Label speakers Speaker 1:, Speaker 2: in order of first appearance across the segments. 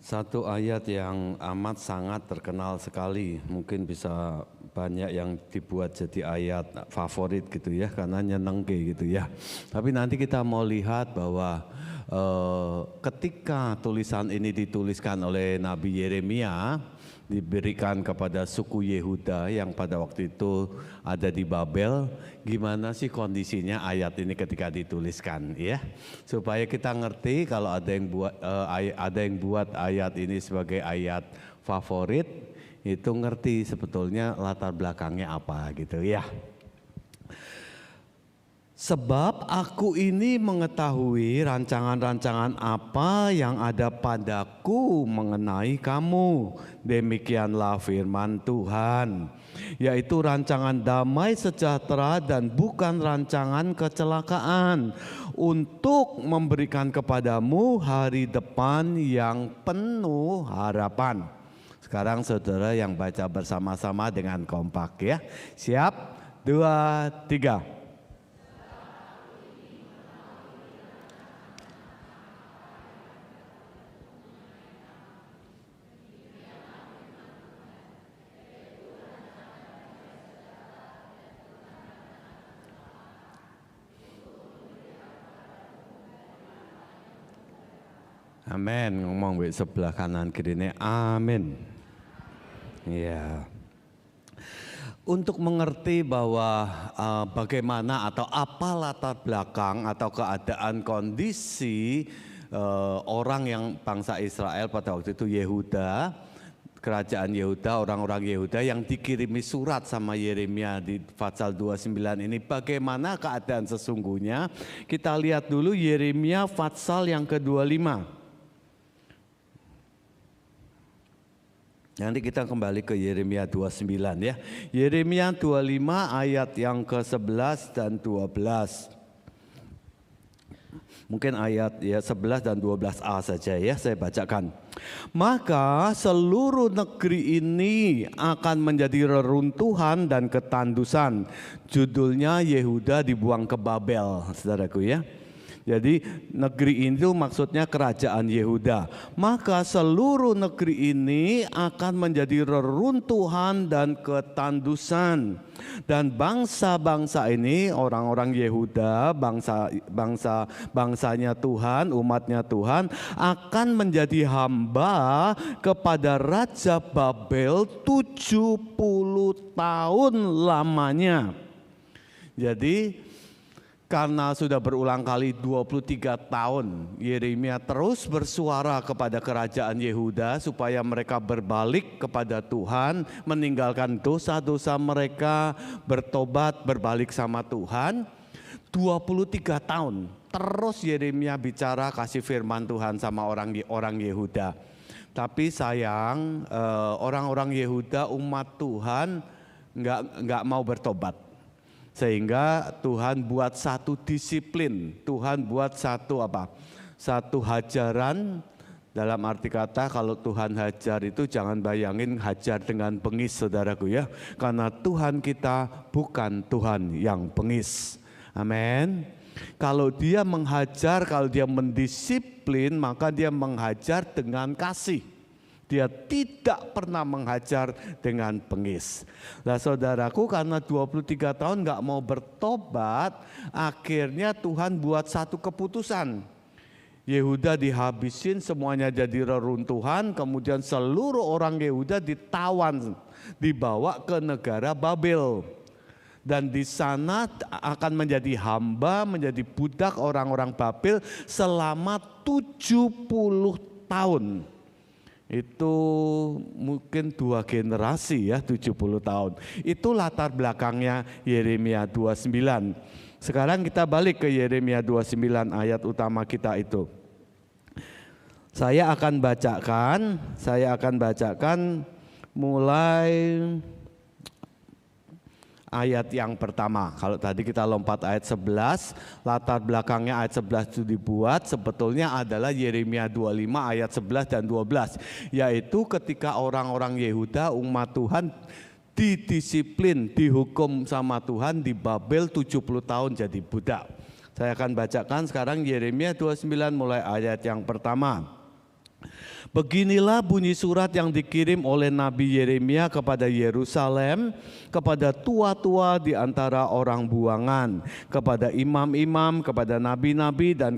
Speaker 1: Satu ayat yang amat sangat terkenal sekali, mungkin bisa banyak yang dibuat jadi ayat favorit gitu ya, karena nyenengke gitu ya. Tapi nanti kita mau lihat bahwa ketika tulisan ini dituliskan oleh Nabi Yeremia, diberikan kepada suku Yehuda yang pada waktu itu ada di Babel. Gimana sih kondisinya ayat ini ketika dituliskan ya, supaya kita ngerti kalau ada yang buat ayat ini sebagai ayat favorit, itu ngerti sebetulnya latar belakangnya apa gitu ya. Sebab aku ini mengetahui rancangan-rancangan apa yang ada padaku mengenai kamu. Demikianlah firman Tuhan, yaitu rancangan damai sejahtera dan bukan rancangan kecelakaan, untuk memberikan kepadamu hari depan yang penuh harapan. Sekarang saudara yang baca bersama-sama dengan kompak ya. Siap? 2, 3. Amin, ngomong di sebelah kanan kiri amin. Ya. Untuk mengerti bahwa bagaimana atau apa latar belakang atau keadaan kondisi orang yang bangsa Israel pada waktu itu Yehuda, kerajaan Yehuda, orang-orang Yehuda yang dikirimi surat sama Yeremia di pasal 29 ini, bagaimana keadaan sesungguhnya. Kita lihat dulu Yeremia pasal yang ke-25. Nanti kita kembali ke Yeremia 29 ya. Yeremia 25 ayat yang ke-11 dan 12. Mungkin ayat ya 11 dan 12a saja ya, saya bacakan. Maka seluruh negeri ini akan menjadi reruntuhan dan ketandusan. Judulnya Yehuda dibuang ke Babel, saudaraku ya. Jadi negeri itu maksudnya kerajaan Yehuda. Maka seluruh negeri ini akan menjadi reruntuhan dan ketandusan. Dan bangsa-bangsa ini, orang-orang Yehuda, bangsanya Tuhan, umatnya Tuhan, akan menjadi hamba kepada Raja Babel 70 tahun lamanya. Jadi karena sudah berulang kali 23 tahun Yeremia terus bersuara kepada kerajaan Yehuda supaya mereka berbalik kepada Tuhan, meninggalkan dosa-dosa mereka, bertobat, berbalik sama Tuhan. 23 tahun terus Yeremia bicara, kasih firman Tuhan sama orang Yehuda. Tapi sayang, orang-orang Yehuda, umat Tuhan, nggak mau bertobat. Sehingga Tuhan buat satu disiplin, Tuhan buat satu hajaran. Dalam arti kata, kalau Tuhan hajar itu jangan bayangin hajar dengan bengis, saudaraku ya. Karena Tuhan kita bukan Tuhan yang bengis. Amin. Kalau dia menghajar, kalau dia mendisiplin, maka dia menghajar dengan kasih. Dia tidak pernah menghajar dengan bengis. Nah saudaraku, karena 23 tahun gak mau bertobat, akhirnya Tuhan buat satu keputusan. Yehuda dihabisin, semuanya jadi reruntuhan, kemudian seluruh orang Yehuda ditawan, dibawa ke negara Babel. Dan di sana akan menjadi hamba, menjadi budak orang-orang Babel selama 70 tahun. Itu mungkin 2 generasi ya, 70 tahun. Itu latar belakangnya Yeremia 29. Sekarang kita balik ke Yeremia 29 ayat utama kita itu. Saya akan bacakan mulai ayat yang pertama. Kalau tadi kita lompat ayat 11, latar belakangnya ayat 11 itu dibuat sebetulnya adalah Yeremia 25 ayat 11 dan 12. Yaitu ketika orang-orang Yehuda, umat Tuhan, didisiplin, dihukum sama Tuhan di Babel 70 tahun jadi budak. Saya akan bacakan sekarang Yeremia 29 mulai ayat yang pertama. Beginilah bunyi surat yang dikirim oleh Nabi Yeremia kepada Yerusalem, kepada tua-tua di antara orang buangan, kepada imam-imam, kepada nabi-nabi, dan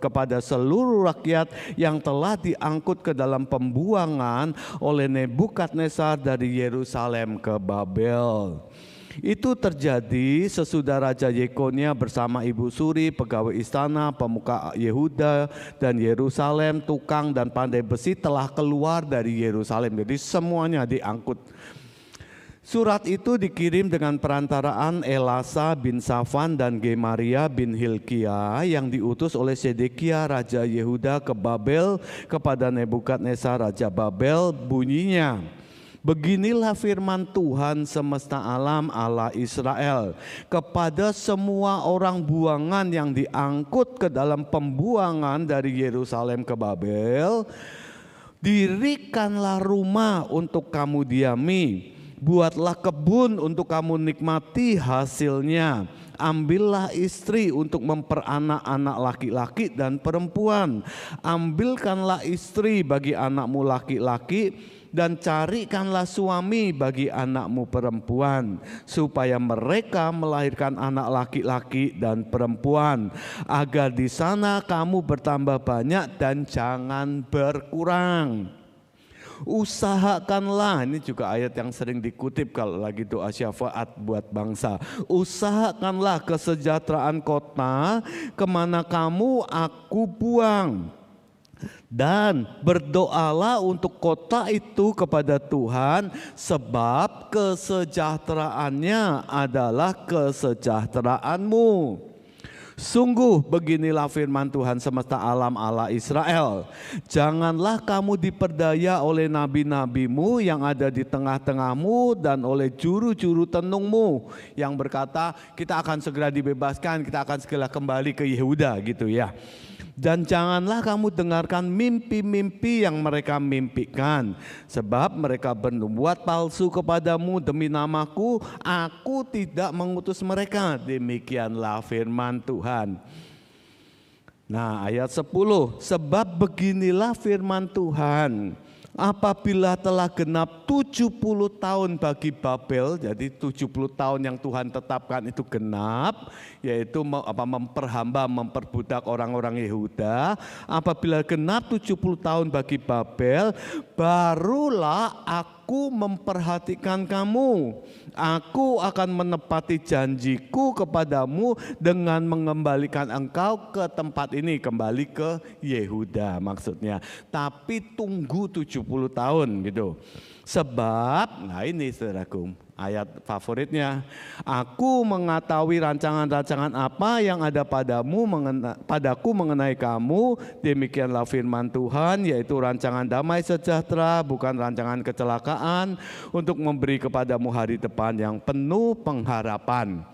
Speaker 1: kepada seluruh rakyat yang telah diangkut ke dalam pembuangan oleh Nebukadnezar dari Yerusalem ke Babel. Itu terjadi sesudah Raja Yekonia bersama Ibu Suri, pegawai istana, pemuka Yehuda dan Yerusalem, tukang dan pandai besi telah keluar dari Yerusalem. Jadi semuanya diangkut. Surat itu dikirim dengan perantaraan Elasa bin Safan dan Gemaria bin Hilkia yang diutus oleh Sedekia Raja Yehuda ke Babel kepada Nebukadnezar Raja Babel. Bunyinya, beginilah firman Tuhan semesta alam Allah Israel kepada semua orang buangan yang diangkut ke dalam pembuangan dari Yerusalem ke Babel. Dirikanlah rumah untuk kamu diami, buatlah kebun untuk kamu nikmati hasilnya. Ambillah istri untuk memperanak anak laki-laki dan perempuan. Ambilkanlah istri bagi anakmu laki-laki dan carikanlah suami bagi anakmu perempuan, supaya mereka melahirkan anak laki-laki dan perempuan, agar di sana kamu bertambah banyak dan jangan berkurang. Usahakanlah, ini juga ayat yang sering dikutip kalau lagi doa syafaat buat bangsa. Usahakanlah kesejahteraan kota kemana kamu aku buang, dan berdoalah untuk kota itu kepada Tuhan, sebab kesejahteraannya adalah kesejahteraanmu. Sungguh beginilah firman Tuhan semesta alam Allah Israel. Janganlah kamu diperdaya oleh nabi-nabimu yang ada di tengah-tengahmu dan oleh juru-juru tenungmu yang berkata kita akan segera dibebaskan, kita akan segera kembali ke Yehuda gitu ya. Dan janganlah kamu dengarkan mimpi-mimpi yang mereka mimpikan, sebab mereka bernubuat palsu kepadamu demi namaku. Aku tidak mengutus mereka. Demikianlah firman Tuhan. Nah, ayat 10, sebab beginilah firman Tuhan, apabila telah genap 70 tahun bagi Babel, jadi 70 tahun yang Tuhan tetapkan itu genap, yaitu memperhamba, memperbudak orang-orang Yehuda. Apabila genap 70 tahun bagi Babel, barulah aku memperhatikan kamu. Aku akan menepati janjiku kepadamu dengan mengembalikan engkau ke tempat ini, kembali ke Yehuda maksudnya. Tapi tunggu 70 tahun gitu. Sebab, nah ini saudaraku, ayat favoritnya, aku mengetahui rancangan-rancangan apa yang ada padaku mengenai kamu, demikianlah firman Tuhan, yaitu rancangan damai sejahtera, bukan rancangan kecelakaan, untuk memberi kepadamu hari depan yang penuh pengharapan.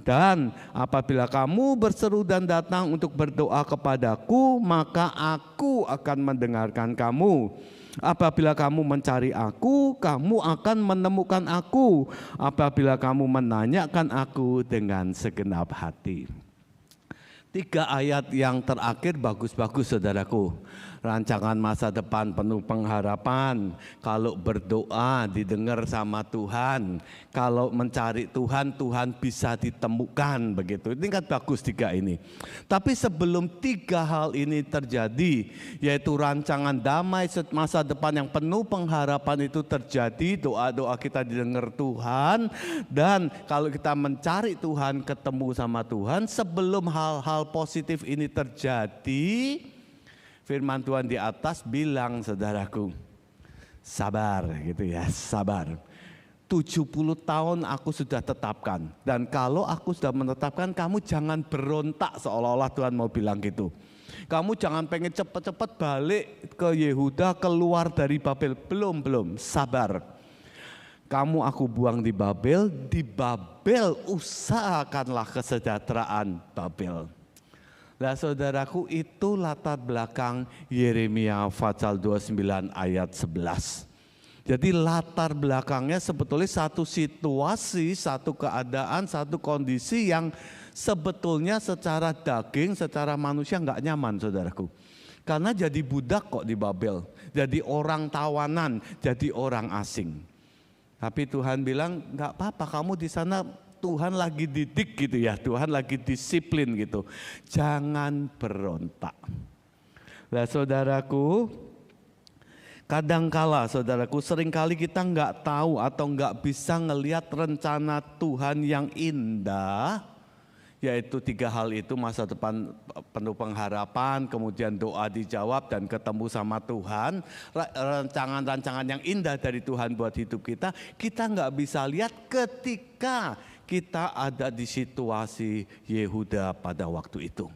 Speaker 1: Dan apabila kamu berseru dan datang untuk berdoa kepadaku, maka aku akan mendengarkan kamu. Apabila kamu mencari aku, kamu akan menemukan aku. Apabila kamu menanyakan aku dengan segenap hati. 3 ayat yang terakhir bagus-bagus saudaraku. Rancangan masa depan penuh pengharapan. Kalau berdoa didengar sama Tuhan. Kalau mencari Tuhan, Tuhan bisa ditemukan begitu. Ini kan bagus 3 ini. Tapi sebelum 3 hal ini terjadi, yaitu rancangan damai masa depan yang penuh pengharapan itu terjadi, doa-doa kita didengar Tuhan, dan kalau kita mencari Tuhan, ketemu sama Tuhan, sebelum hal-hal positif ini terjadi, firman Tuhan di atas bilang saudaraku, sabar gitu ya, sabar. 70 tahun aku sudah tetapkan, dan kalau aku sudah menetapkan, kamu jangan berontak seolah-olah Tuhan mau bilang gitu. Kamu jangan pengen cepat-cepat balik ke Yehuda, keluar dari Babel. Belum, sabar. Kamu aku buang di Babel usahakanlah kesejahteraan Babel. Nah saudaraku, itu latar belakang Yeremia pasal 29 ayat 11. Jadi latar belakangnya sebetulnya satu situasi, satu keadaan, satu kondisi yang sebetulnya secara daging, secara manusia nggak nyaman saudaraku. Karena jadi budak kok di Babel, jadi orang tawanan, jadi orang asing. Tapi Tuhan bilang, nggak apa-apa, kamu di sana Tuhan lagi didik gitu ya, Tuhan lagi disiplin gitu. Jangan berontak. Nah saudaraku, kadangkala saudaraku, seringkali kita nggak tahu atau nggak bisa ngelihat rencana Tuhan yang indah. Yaitu 3 hal itu, masa depan penuh pengharapan, kemudian doa dijawab dan ketemu sama Tuhan. Rancangan-rancangan yang indah dari Tuhan buat hidup kita, kita nggak bisa lihat ketika kita ada di situasi Yehuda pada waktu itu.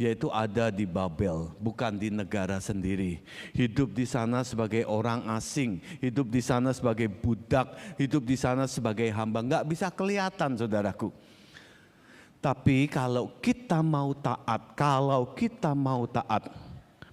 Speaker 1: Yaitu ada di Babel, bukan di negara sendiri. Hidup di sana sebagai orang asing, hidup di sana sebagai budak, hidup di sana sebagai hamba. Nggak bisa kelihatan saudaraku. Tapi kalau kita mau taat,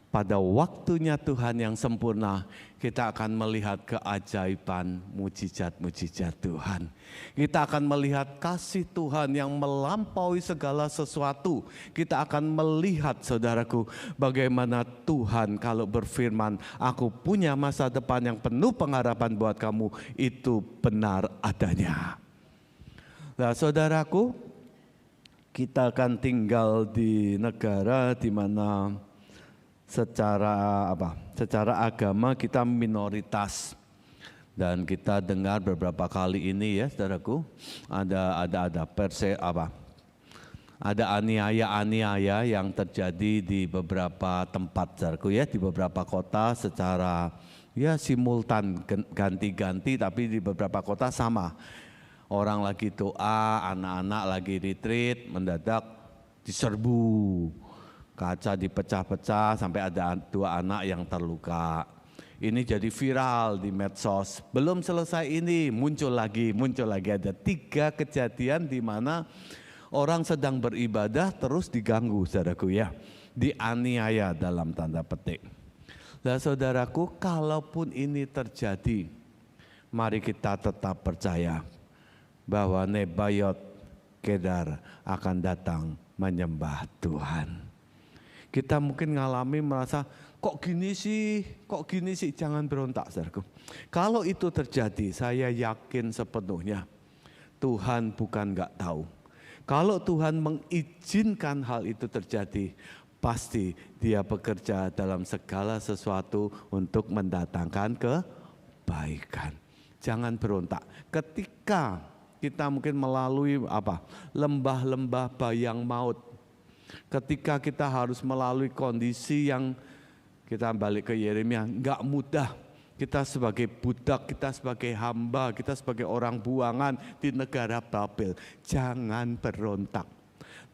Speaker 1: pada waktunya Tuhan yang sempurna, kita akan melihat keajaiban mujizat-mujizat Tuhan. Kita akan melihat kasih Tuhan yang melampaui segala sesuatu. Kita akan melihat saudaraku, bagaimana Tuhan kalau berfirman, aku punya masa depan yang penuh pengharapan buat kamu, itu benar adanya. Nah saudaraku, kita akan tinggal di negara di mana secara agama kita minoritas. Dan kita dengar beberapa kali ini ya saudaraku, ada aniaya-aniaya yang terjadi di beberapa tempat saudaraku ya, di beberapa kota secara ya simultan, ganti-ganti, tapi di beberapa kota sama. Orang lagi doa, anak-anak lagi retreat, mendadak diserbu, kaca dipecah-pecah sampai ada 2 anak yang terluka. Ini jadi viral di medsos. Belum selesai ini, muncul lagi ada 3 kejadian di mana orang sedang beribadah terus diganggu saudaraku ya, dianiaya dalam tanda petik. Nah saudaraku, kalaupun ini terjadi, mari kita tetap percaya bahwa Nebayot Kedar akan datang menyembah Tuhan. Kita mungkin ngalami merasa kok gini sih, jangan berontak saudaraku. Kalau itu terjadi, saya yakin sepenuhnya Tuhan bukan gak tahu. Kalau Tuhan mengizinkan hal itu terjadi, pasti Dia bekerja dalam segala sesuatu untuk mendatangkan kebaikan. Jangan berontak. Ketika kita mungkin melalui lembah-lembah bayang maut. Ketika kita harus melalui kondisi yang kita balik ke Yeremia, enggak mudah. Kita sebagai budak, kita sebagai hamba, kita sebagai orang buangan di negara Babel. Jangan berontak.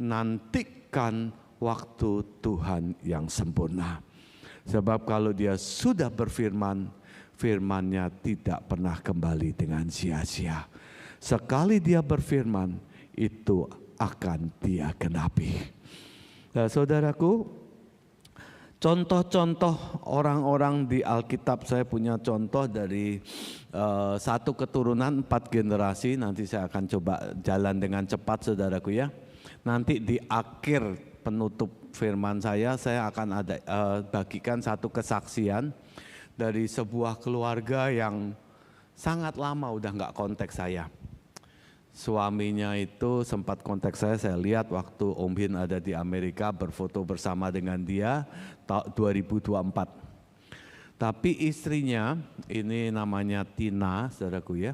Speaker 1: Nantikan waktu Tuhan yang sempurna. Sebab kalau Dia sudah berfirman, firman-Nya tidak pernah kembali dengan sia-sia. Sekali Dia berfirman, itu akan Dia genapi. Nah saudaraku, contoh-contoh orang-orang di Alkitab, saya punya contoh dari 1 keturunan 4 generasi. Nanti saya akan coba jalan dengan cepat saudaraku ya. Nanti di akhir penutup firman saya akan bagikan 1 kesaksian dari sebuah keluarga yang sangat lama udah nggak kontak saya. Suaminya itu sempat kontak saya lihat waktu Om Hin ada di Amerika, berfoto bersama dengan dia tahun 2024. Tapi istrinya, ini namanya Tina, saudaraku ya,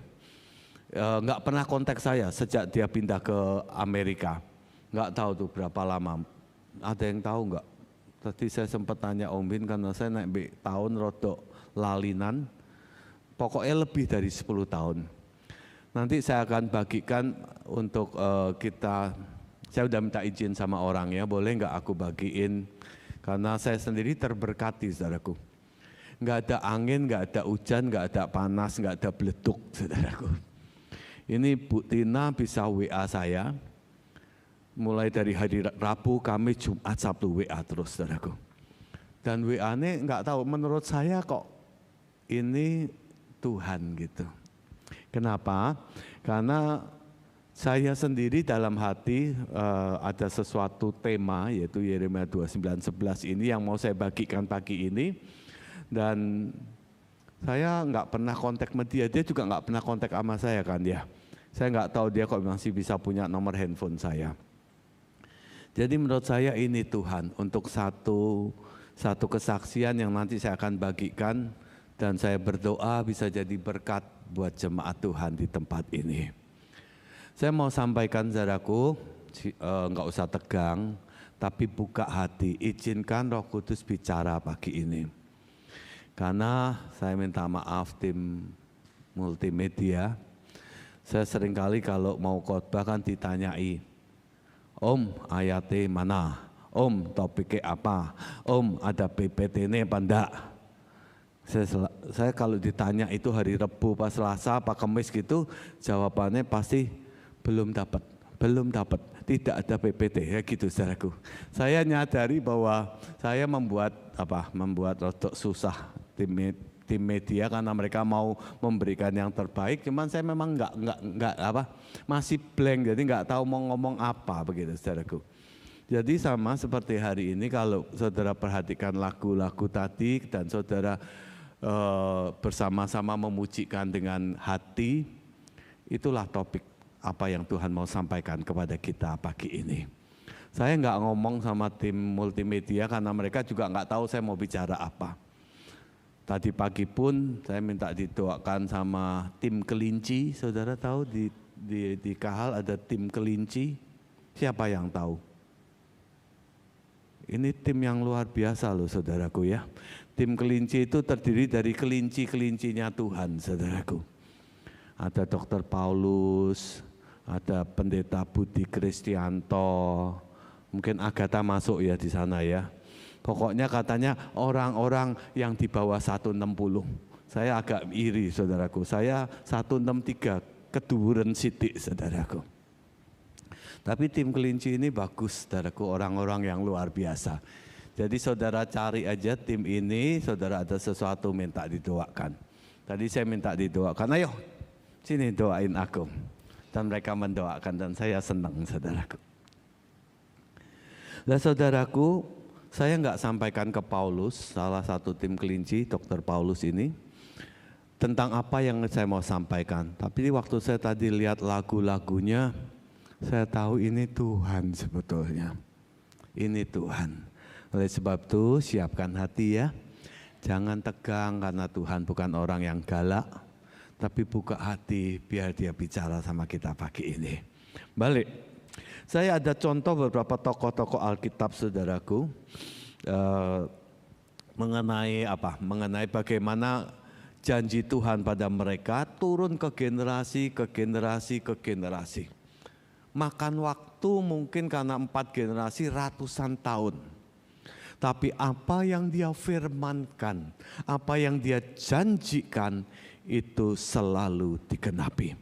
Speaker 1: nggak pernah kontak saya sejak dia pindah ke Amerika. Nggak tahu tuh berapa lama. Ada yang tahu nggak? Tadi saya sempat tanya Om Hin karena saya naik tahun rodok lalinan, pokoknya lebih dari 10 tahun. Nanti saya akan bagikan untuk kita, saya udah minta izin sama orang ya, boleh nggak aku bagiin, karena saya sendiri terberkati saudaraku. Nggak ada angin, nggak ada hujan, nggak ada panas, nggak ada beleduk saudaraku. Ini Bu Tina bisa WA saya, mulai dari hari Rabu, Kamis, Jumat, Sabtu WA terus saudaraku. Dan WA-nya nggak tahu, menurut saya kok ini Tuhan gitu. Kenapa? Karena Saya sendiri dalam hati ada sesuatu tema, yaitu Yeremia 29:11 ini yang mau saya bagikan pagi ini. Dan saya nggak pernah kontak sama dia juga nggak pernah kontak sama saya kan ya. Saya nggak tahu dia kok masih bisa punya nomor handphone saya. Jadi menurut saya ini Tuhan untuk satu kesaksian yang nanti saya akan bagikan, dan saya berdoa bisa jadi berkat buat jemaat Tuhan di tempat ini. Saya mau sampaikan saudaraku, nggak usah tegang, tapi buka hati, izinkan Roh Kudus bicara pagi ini. Karena saya minta maaf tim multimedia, saya seringkali kalau mau khotbah kan ditanyai, Om ayatnya mana? Om topiknya apa? Om ada PPT ini apa enggak? Saya kalau ditanya itu hari Rabu, pas Selasa, apa Kamis gitu, jawabannya pasti belum dapat, tidak ada PPT ya gitu saudaraku. Saya nyadari bahwa saya membuat rotok susah tim media karena mereka mau memberikan yang terbaik, cuman saya memang masih blank, jadi nggak tahu mau ngomong apa begitu saudaraku. Jadi sama seperti hari ini kalau saudara perhatikan lagu-lagu tadi dan saudara bersama-sama memujikan dengan hati, itulah topik apa yang Tuhan mau sampaikan kepada kita pagi ini. Saya nggak ngomong sama tim multimedia karena mereka juga nggak tahu saya mau bicara apa. Tadi pagi pun saya minta didoakan sama tim kelinci. Saudara tahu di Kahal ada tim kelinci? Siapa yang tahu? Ini tim yang luar biasa loh saudaraku ya. Tim kelinci itu terdiri dari kelinci-kelincinya Tuhan saudaraku. Ada Dokter Paulus, ada Pendeta Budi Kristianto, mungkin Agatha masuk ya di sana ya. Pokoknya katanya orang-orang yang di bawah 160. Saya agak iri saudaraku, saya 163, keduren sidik saudaraku. Tapi tim kelinci ini bagus saudaraku, orang-orang yang luar biasa. Jadi saudara cari aja tim ini, saudara ada sesuatu minta didoakan. Tadi saya minta didoakan, ayo sini doain aku. Dan mereka mendoakan dan saya senang saudaraku. Nah saudaraku, saya nggak sampaikan ke Paulus, salah satu tim kelinci, Dokter Paulus ini, tentang apa yang saya mau sampaikan. Tapi waktu saya tadi lihat lagu-lagunya, saya tahu ini Tuhan sebetulnya. Ini Tuhan. Oleh sebab itu siapkan hati ya. Jangan tegang karena Tuhan bukan orang yang galak. Tapi buka hati biar dia bicara sama kita pagi ini. Balik, saya ada contoh beberapa tokoh-tokoh Alkitab saudaraku mengenai bagaimana janji Tuhan pada mereka turun ke generasi. Makan waktu mungkin karena 4 generasi ratusan tahun. Tapi apa yang dia firmankan, apa yang dia janjikan, itu selalu digenapi.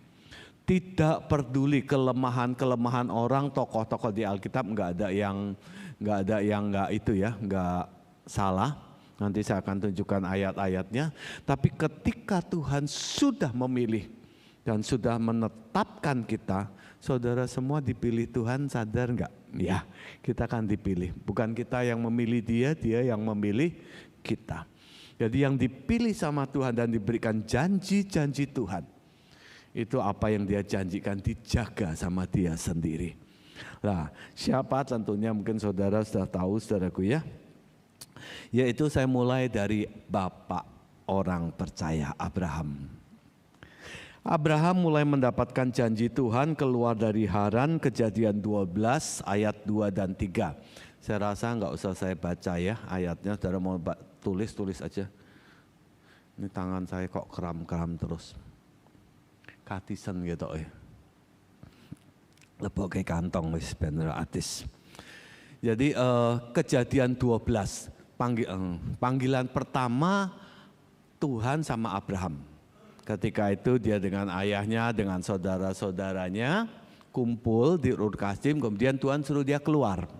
Speaker 1: Tidak peduli kelemahan-kelemahan orang, tokoh-tokoh di Alkitab nggak ada yang nggak salah. Nanti saya akan tunjukkan ayat-ayatnya. Tapi ketika Tuhan sudah memilih dan sudah menetapkan kita, saudara semua dipilih Tuhan, sadar nggak? Ya, kita akan dipilih. Bukan kita yang memilih dia, dia yang memilih kita. Jadi yang dipilih sama Tuhan dan diberikan janji-janji Tuhan, itu apa yang dia janjikan dijaga sama dia sendiri. Nah, siapa tentunya mungkin saudara sudah tahu saudaraku ya. Yaitu saya mulai dari bapak orang percaya Abraham. Abraham mulai mendapatkan janji Tuhan keluar dari Haran, Kejadian 12 ayat 2 dan 3. Saya rasa nggak usah saya baca ya ayatnya, saudara mau tulis aja. Ini tangan saya kok kram-kram terus. Katisen gitu ya. Leboke kantong wis bener atis. Jadi Kejadian 12 panggilan pertama Tuhan sama Abraham. Ketika itu dia dengan ayahnya, dengan saudara-saudaranya kumpul di Ur Kasdim, kemudian Tuhan suruh dia keluar.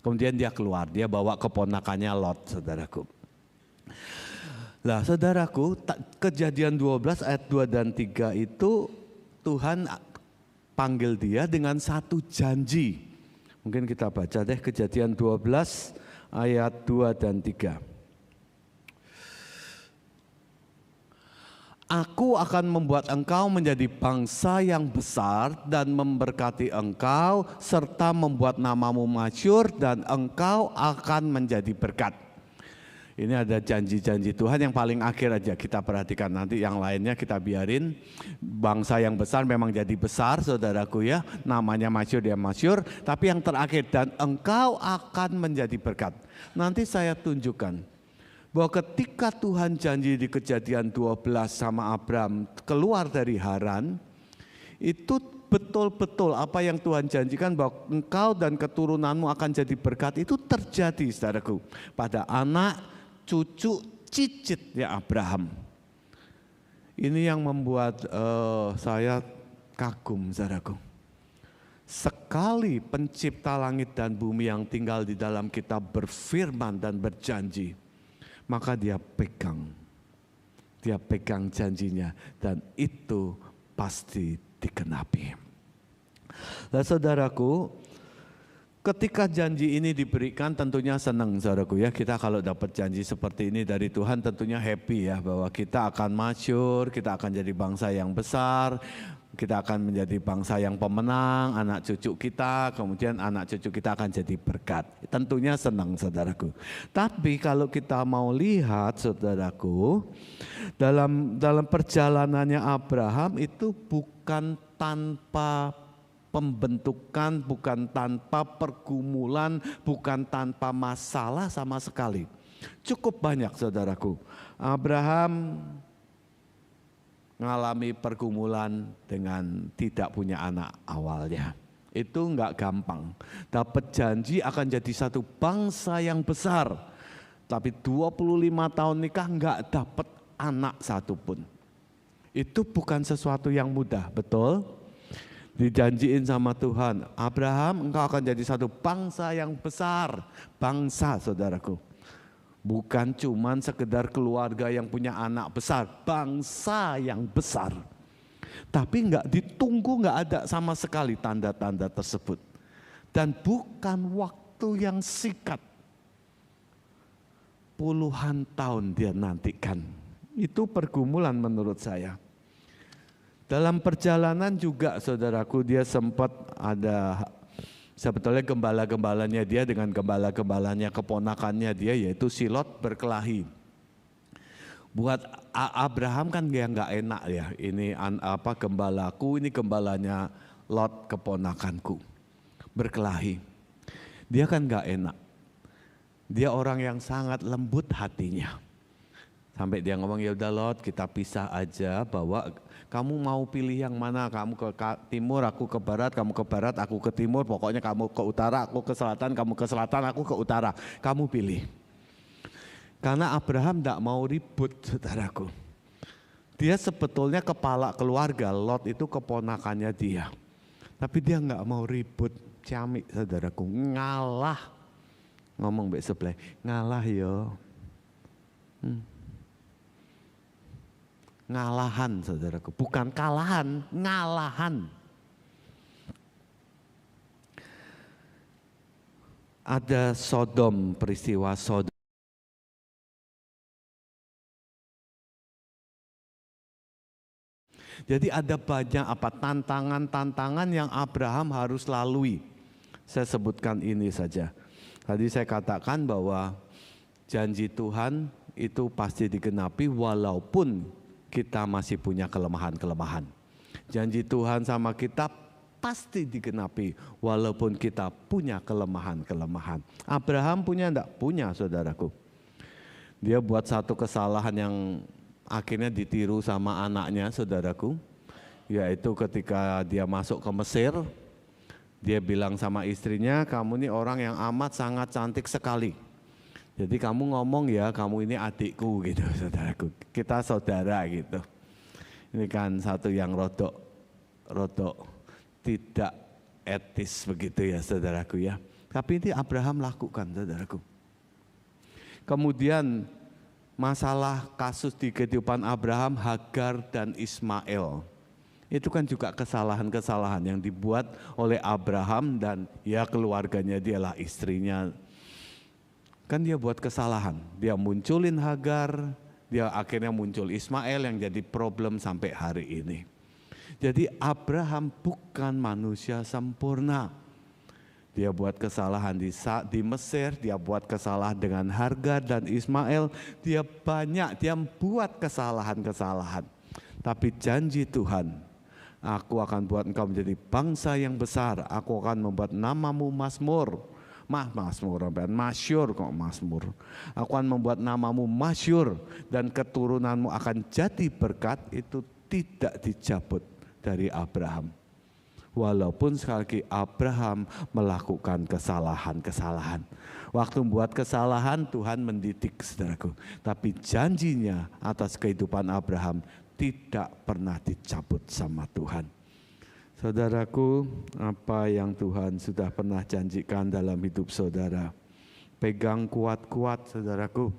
Speaker 1: Kemudian dia keluar, dia bawa keponakannya Lot, saudaraku. Nah saudaraku, Kejadian 12 ayat 2 dan 3 itu Tuhan panggil dia dengan satu janji. Mungkin kita baca deh Kejadian 12 ayat 2 dan 3. Aku akan membuat engkau menjadi bangsa yang besar dan memberkati engkau serta membuat namamu masyhur dan engkau akan menjadi berkat. Ini ada janji-janji Tuhan yang paling akhir aja kita perhatikan, nanti yang lainnya kita biarin. Bangsa yang besar memang jadi besar saudaraku ya, namanya masyhur dia masyhur, tapi yang terakhir dan engkau akan menjadi berkat. Nanti saya tunjukkan bahwa ketika Tuhan janji di Kejadian 12 sama Abraham keluar dari Haran, itu betul-betul apa yang Tuhan janjikan bahwa engkau dan keturunanmu akan jadi berkat itu terjadi saudaraku pada anak, cucu, cicitnya Abraham. Ini yang membuat saya kagum saudaraku. Sekali pencipta langit dan bumi yang tinggal di dalam kitab berfirman dan berjanji, maka dia pegang janjinya dan itu pasti dikenapi. Nah saudaraku, ketika janji ini diberikan tentunya senang saudaraku ya. Kita kalau dapat janji seperti ini dari Tuhan tentunya happy ya, bahwa kita akan masyhur, kita akan jadi bangsa yang besar, kita akan menjadi bangsa yang pemenang, anak cucu kita, kemudian anak cucu kita akan jadi berkat. Tentunya senang saudaraku. Tapi kalau kita mau lihat saudaraku, dalam perjalanannya Abraham itu bukan tanpa pembentukan, bukan tanpa pergumulan, bukan tanpa masalah sama sekali. Cukup banyak saudaraku. Abraham mengalami pergumulan dengan tidak punya anak awalnya. Itu enggak gampang. Dapat janji akan jadi satu bangsa yang besar. Tapi 25 tahun nikah enggak dapat anak satupun. Itu bukan sesuatu yang mudah, betul? Dijanjiin sama Tuhan, Abraham engkau akan jadi satu bangsa yang besar. Bangsa saudaraku. Bukan cuman sekedar keluarga yang punya anak besar, bangsa yang besar. Tapi enggak ditunggu, enggak ada sama sekali tanda-tanda tersebut. Dan bukan waktu yang singkat. Puluhan tahun dia nantikan. Itu pergumulan menurut saya. Dalam perjalanan juga saudaraku dia sempat ada sebetulnya gembala-gembalanya dia dengan gembala-gembalanya keponakannya dia yaitu si Lot berkelahi. Buat Abraham kan dia nggak enak ya, ini gembalaku, ini gembalanya Lot keponakanku berkelahi. Dia kan nggak enak. Dia orang yang sangat lembut hatinya. Sampai dia ngomong ya udah Lot kita pisah aja, bahwa kamu mau pilih yang mana, kamu ke timur, aku ke barat, kamu ke barat, aku ke timur, pokoknya kamu ke utara, aku ke selatan, kamu ke selatan, aku ke utara, kamu pilih. Karena Abraham tidak mau ribut saudaraku. Dia sebetulnya kepala keluarga, Lot itu keponakannya dia. Tapi dia nggak mau ribut, ciamik saudaraku, ngalah. Ngomong mbak sebelah, ngalah yo. Ngalahan saudaraku, bukan kalahan, ngalahan. Ada Sodom, peristiwa Sodom. Jadi ada banyak tantangan-tantangan yang Abraham harus lalui. Saya sebutkan ini saja. Tadi saya katakan bahwa janji Tuhan itu pasti digenapi walaupun kita masih punya kelemahan-kelemahan. Janji Tuhan sama kita pasti digenapi walaupun kita punya kelemahan-kelemahan. Abraham punya enggak? Punya saudaraku. Dia buat satu kesalahan yang akhirnya ditiru sama anaknya saudaraku. Yaitu ketika dia masuk ke Mesir, dia bilang sama istrinya, kamu ini orang yang amat sangat cantik sekali. Jadi kamu ngomong ya, kamu ini adikku gitu saudaraku. Kita saudara gitu. Ini kan satu yang rodok tidak etis begitu ya saudaraku ya. Tapi ini Abraham lakukan saudaraku. Kemudian masalah kasus di kehidupan Abraham, Hagar dan Ismail. Itu kan juga kesalahan-kesalahan yang dibuat oleh Abraham dan ya keluarganya, dialah istrinya. Kan dia buat kesalahan, dia munculin Hagar, dia akhirnya muncul Ismail yang jadi problem sampai hari ini. Jadi Abraham bukan manusia sempurna. Dia buat kesalahan di Mesir, dia buat kesalahan dengan Hagar dan Ismail, dia buat kesalahan-kesalahan. Tapi janji Tuhan, aku akan buat engkau menjadi bangsa yang besar, aku akan membuat namamu masmur. Masyur kok masmur. Aku akan membuat namamu masyur dan keturunanmu akan jadi berkat. Itu tidak dicabut dari Abraham. Walaupun sekali lagi Abraham melakukan kesalahan-kesalahan. Waktu membuat kesalahan Tuhan mendidik, saudaraku. Tapi janjinya atas kehidupan Abraham tidak pernah dicabut sama Tuhan. Saudaraku, apa yang Tuhan sudah pernah janjikan dalam hidup saudara, pegang kuat-kuat saudaraku,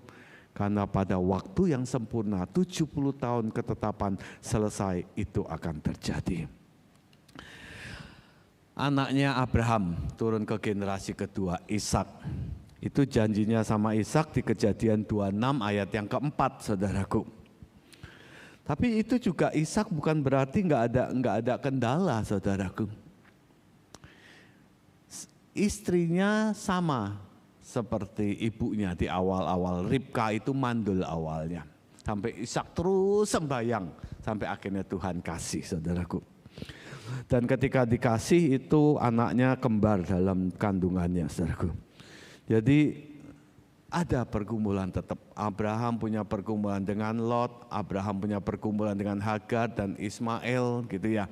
Speaker 1: karena pada waktu yang sempurna 70 tahun ketetapan selesai, itu akan terjadi. Anaknya Abraham turun ke generasi kedua, Ishak. Itu janjinya sama Ishak di Kejadian 26 ayat yang keempat, saudaraku. Tapi itu juga Ishak bukan berarti nggak ada kendala, saudaraku. Istrinya sama seperti ibunya di awal-awal. Ribka itu mandul awalnya. Sampai Ishak terus sembahyang sampai akhirnya Tuhan kasih, saudaraku. Dan ketika dikasih itu anaknya kembar dalam kandungannya, saudaraku. Jadi ada pergumulan tetap. Abraham punya pergumulan dengan Lot, Abraham punya pergumulan dengan Hagar dan Ismail, gitu ya.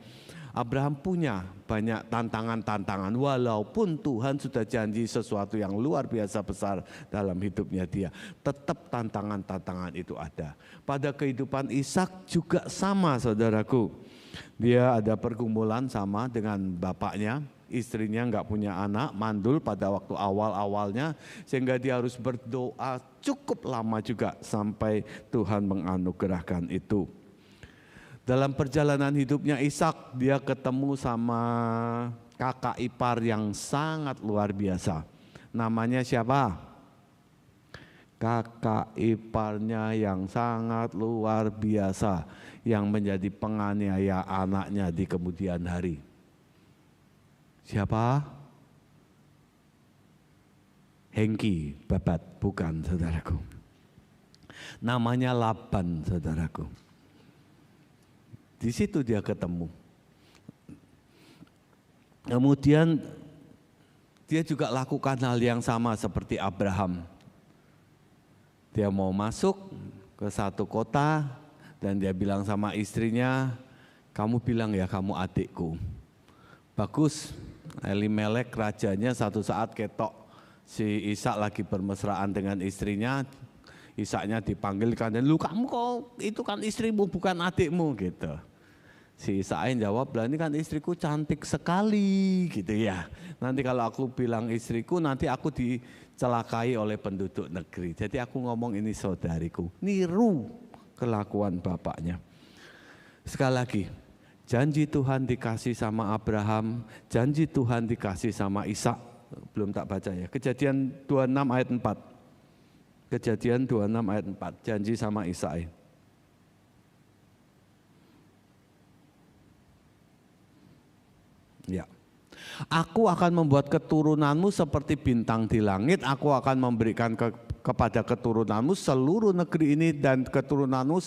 Speaker 1: Abraham punya banyak tantangan-tantangan, walaupun Tuhan sudah janji sesuatu yang luar biasa besar dalam hidupnya dia. Tetap tantangan-tantangan itu ada. Pada kehidupan Ishak juga sama, saudaraku. Dia ada pergumulan sama dengan bapaknya. Istrinya nggak punya anak, mandul pada waktu awal-awalnya, sehingga dia harus berdoa cukup lama juga sampai Tuhan menganugerahkan itu. Dalam perjalanan hidupnya Ishak, dia ketemu sama kakak ipar yang sangat luar biasa. Namanya siapa? Kakak iparnya yang sangat luar biasa, yang menjadi penganiaya anaknya di kemudian hari. Siapa? Hengki, babat, bukan, saudaraku. Namanya Laban, saudaraku. Di situ dia ketemu. Kemudian dia juga lakukan hal yang sama seperti Abraham. Dia mau masuk ke satu kota dan dia bilang sama istrinya, kamu bilang ya kamu adikku. Bagus. Elimelek rajanya satu saat ketok si Ishak lagi bermesraan dengan istrinya, Ishaknya dipanggilkan dan lu kamu kok itu kan istrimu bukan adikmu gitu. Si Ishak jawab, lah ini kan istriku cantik sekali gitu ya. Nanti kalau aku bilang istriku nanti aku dicelakai oleh penduduk negeri. Jadi aku ngomong ini saudariku, niru kelakuan bapaknya. Sekali lagi. Janji Tuhan dikasih sama Abraham, janji Tuhan dikasih sama Ishak. Belum tak baca ya. Kejadian 26 ayat 4. Kejadian 26 ayat 4. Janji sama Ishak. Ya. Aku akan membuat keturunanmu seperti bintang di langit. Aku akan memberikan kepada keturunanmu seluruh negeri ini dan keturunanmu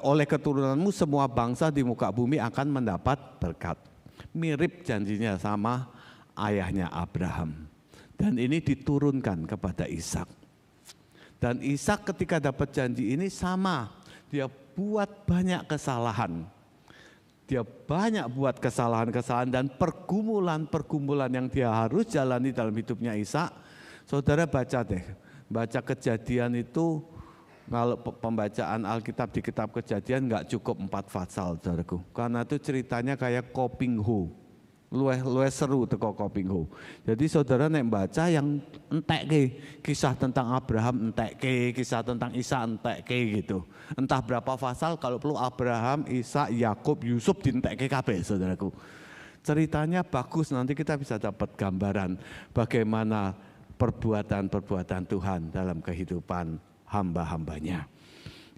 Speaker 1: oleh keturunanmu semua bangsa di muka bumi akan mendapat berkat. Mirip janjinya sama ayahnya Abraham. Dan ini diturunkan kepada Ishak. Dan Ishak ketika dapat janji ini sama. Dia buat banyak kesalahan. Dia banyak buat kesalahan-kesalahan dan pergumulan-pergumulan yang dia harus jalani dalam hidupnya Ishak. Saudara baca deh. Baca Kejadian itu. Kalau pembacaan Alkitab di kitab Kejadian nggak cukup 4 pasal, saudaraku. Karena itu ceritanya kayak Koping Ho. luwih seru teko Kopingho. Jadi saudara nek baca yang entekke kisah tentang Abraham, entekke kisah tentang Ishak, entekke gitu. Entah berapa pasal, kalau perlu Abraham, Ishak, Yakub, Yusuf dientekke kabeh saudaraku. Ceritanya bagus, nanti kita bisa dapat gambaran bagaimana perbuatan-perbuatan Tuhan dalam kehidupan hamba-hambanya.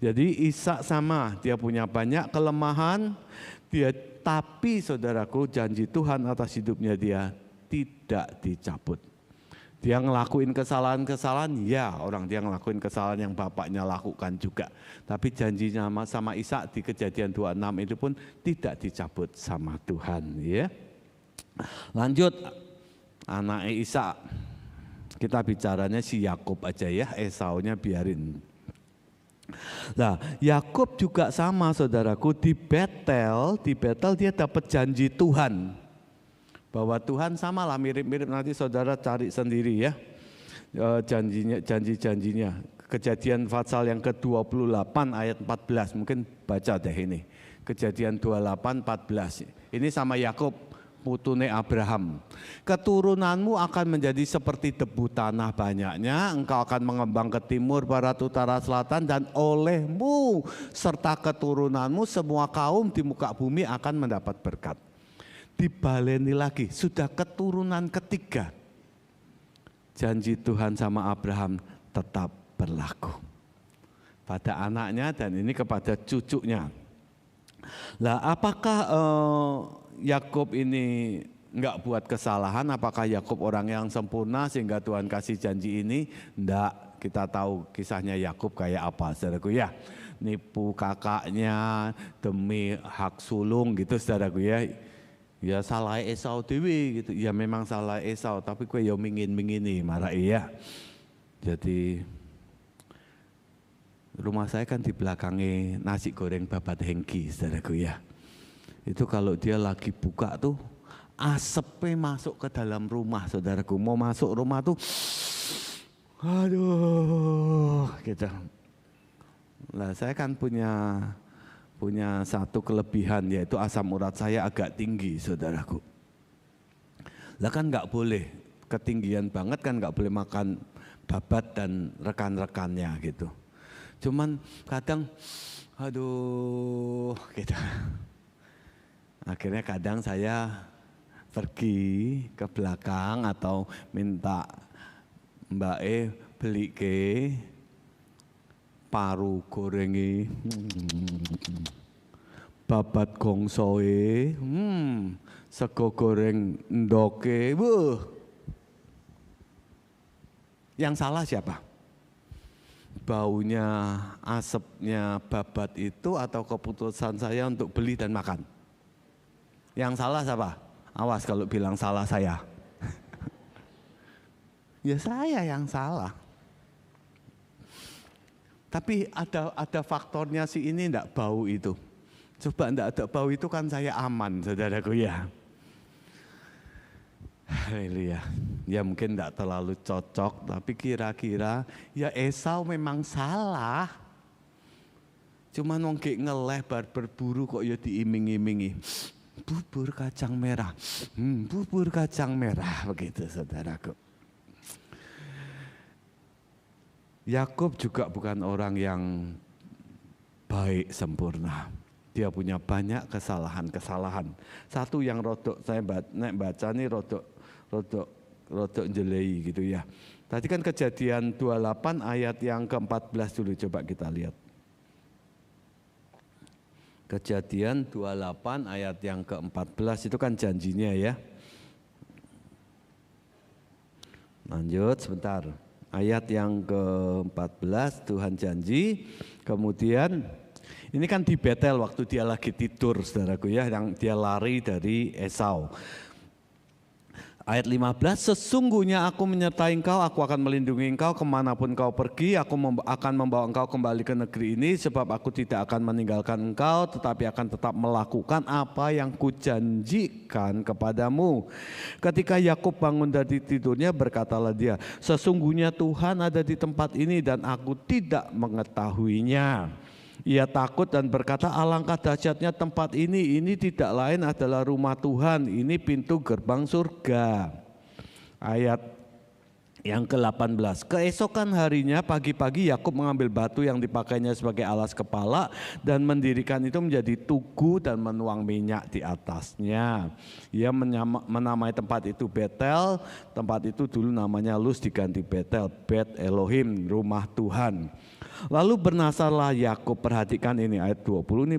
Speaker 1: Jadi Ishak sama, dia punya banyak kelemahan, tapi saudaraku janji Tuhan atas hidupnya dia tidak dicabut. Dia ngelakuin kesalahan-kesalahan, ya orang dia ngelakuin kesalahan yang bapaknya lakukan juga. Tapi janjinya sama Ishak di Kejadian 26 itu pun tidak dicabut sama Tuhan. Ya. Lanjut, anaknya Ishak, kita bicaranya si Yakub aja ya, Esaunya biarin. Nah, Yakub juga sama saudaraku, di Betel dia dapat janji Tuhan. Bahwa Tuhan samalah mirip-mirip, nanti saudara cari sendiri ya. Janji-janjinya. Kejadian pasal yang ke-28 ayat 14, mungkin baca deh ini. Kejadian 28 14. Ini sama Yakub, putune Abraham. Keturunanmu akan menjadi seperti debu tanah banyaknya, engkau akan mengembang ke timur, barat, utara, selatan, dan olehmu serta keturunanmu semua kaum di muka bumi akan mendapat berkat. Dibaleni lagi, sudah keturunan ketiga. Janji Tuhan sama Abraham tetap berlaku pada anaknya dan ini kepada cucunya. Lah apakah Yakub ini enggak buat kesalahan? Apakah Yakub orang yang sempurna sehingga Tuhan kasih janji ini? Enggak, kita tahu kisahnya Yakub kayak apa, saudaraku ya. Nipu kakaknya demi hak sulung gitu, saudaraku ya. Ya salah Esau dewi gitu. Ya memang salah Esau, tapi kue yo mingin-mingini marah iya. Jadi rumah saya kan di belakangnya nasi goreng babat hengki, saudaraku ya. Itu kalau dia lagi buka tuh asapnya masuk ke dalam rumah, saudaraku. Mau masuk rumah tuh aduh gitu. Nah saya kan punya satu kelebihan, yaitu asam urat saya agak tinggi, saudaraku. Lah kan nggak boleh ketinggian banget, kan nggak boleh makan babat dan rekan-rekannya gitu. Cuman kadang aduh gitu. Akhirnya kadang saya pergi ke belakang atau minta Mbak beli ke paru gorengi, babat gongsoe, sego goreng ndoke. Yang salah siapa? Baunya, asapnya babat itu atau keputusan saya untuk beli dan makan? Yang salah siapa? Awas kalau bilang salah saya. Ya saya yang salah. Tapi ada faktornya si ini enggak bau itu. Coba enggak ada bau itu kan saya aman, saudaraku ya. Haleluya. Ya mungkin enggak terlalu cocok, tapi kira-kira ya Esau memang salah. Cuman wong gek ngeleh bar berburu kok ya diiming-imingi. Bubur kacang merah, bubur kacang merah, begitu saudaraku. Yakub juga bukan orang yang baik sempurna. Dia punya banyak kesalahan-kesalahan. Satu yang rodok saya baca nih rodok jelei gitu ya. Tadi kan Kejadian 28 ayat yang ke-14 dulu, coba kita lihat. Kejadian 28 ayat yang ke-14 itu kan janjinya ya. Lanjut sebentar. Ayat yang ke-14 Tuhan janji. Kemudian ini kan di Betel waktu dia lagi tidur, saudaraku ya, yang dia lari dari Esau. Ayat 15, sesungguhnya aku menyertai engkau, aku akan melindungi engkau kemanapun kau pergi, aku akan membawa engkau kembali ke negeri ini, sebab aku tidak akan meninggalkan engkau, tetapi akan tetap melakukan apa yang kujanjikan kepadamu. Ketika Yakub bangun dari tidurnya, berkatalah dia, sesungguhnya Tuhan ada di tempat ini dan aku tidak mengetahuinya. Ia takut dan berkata, alangkah dahsyatnya tempat ini tidak lain adalah rumah Tuhan, ini pintu gerbang surga. Ayat yang ke-18, keesokan harinya pagi-pagi Yakub mengambil batu yang dipakainya sebagai alas kepala dan mendirikan itu menjadi tugu dan menuang minyak di atasnya. Ia menamai tempat itu Betel, tempat itu dulu namanya Luz diganti Betel, Bet Elohim, rumah Tuhan. Lalu bernasarlah Yakub, perhatikan ini ayat 20 ini.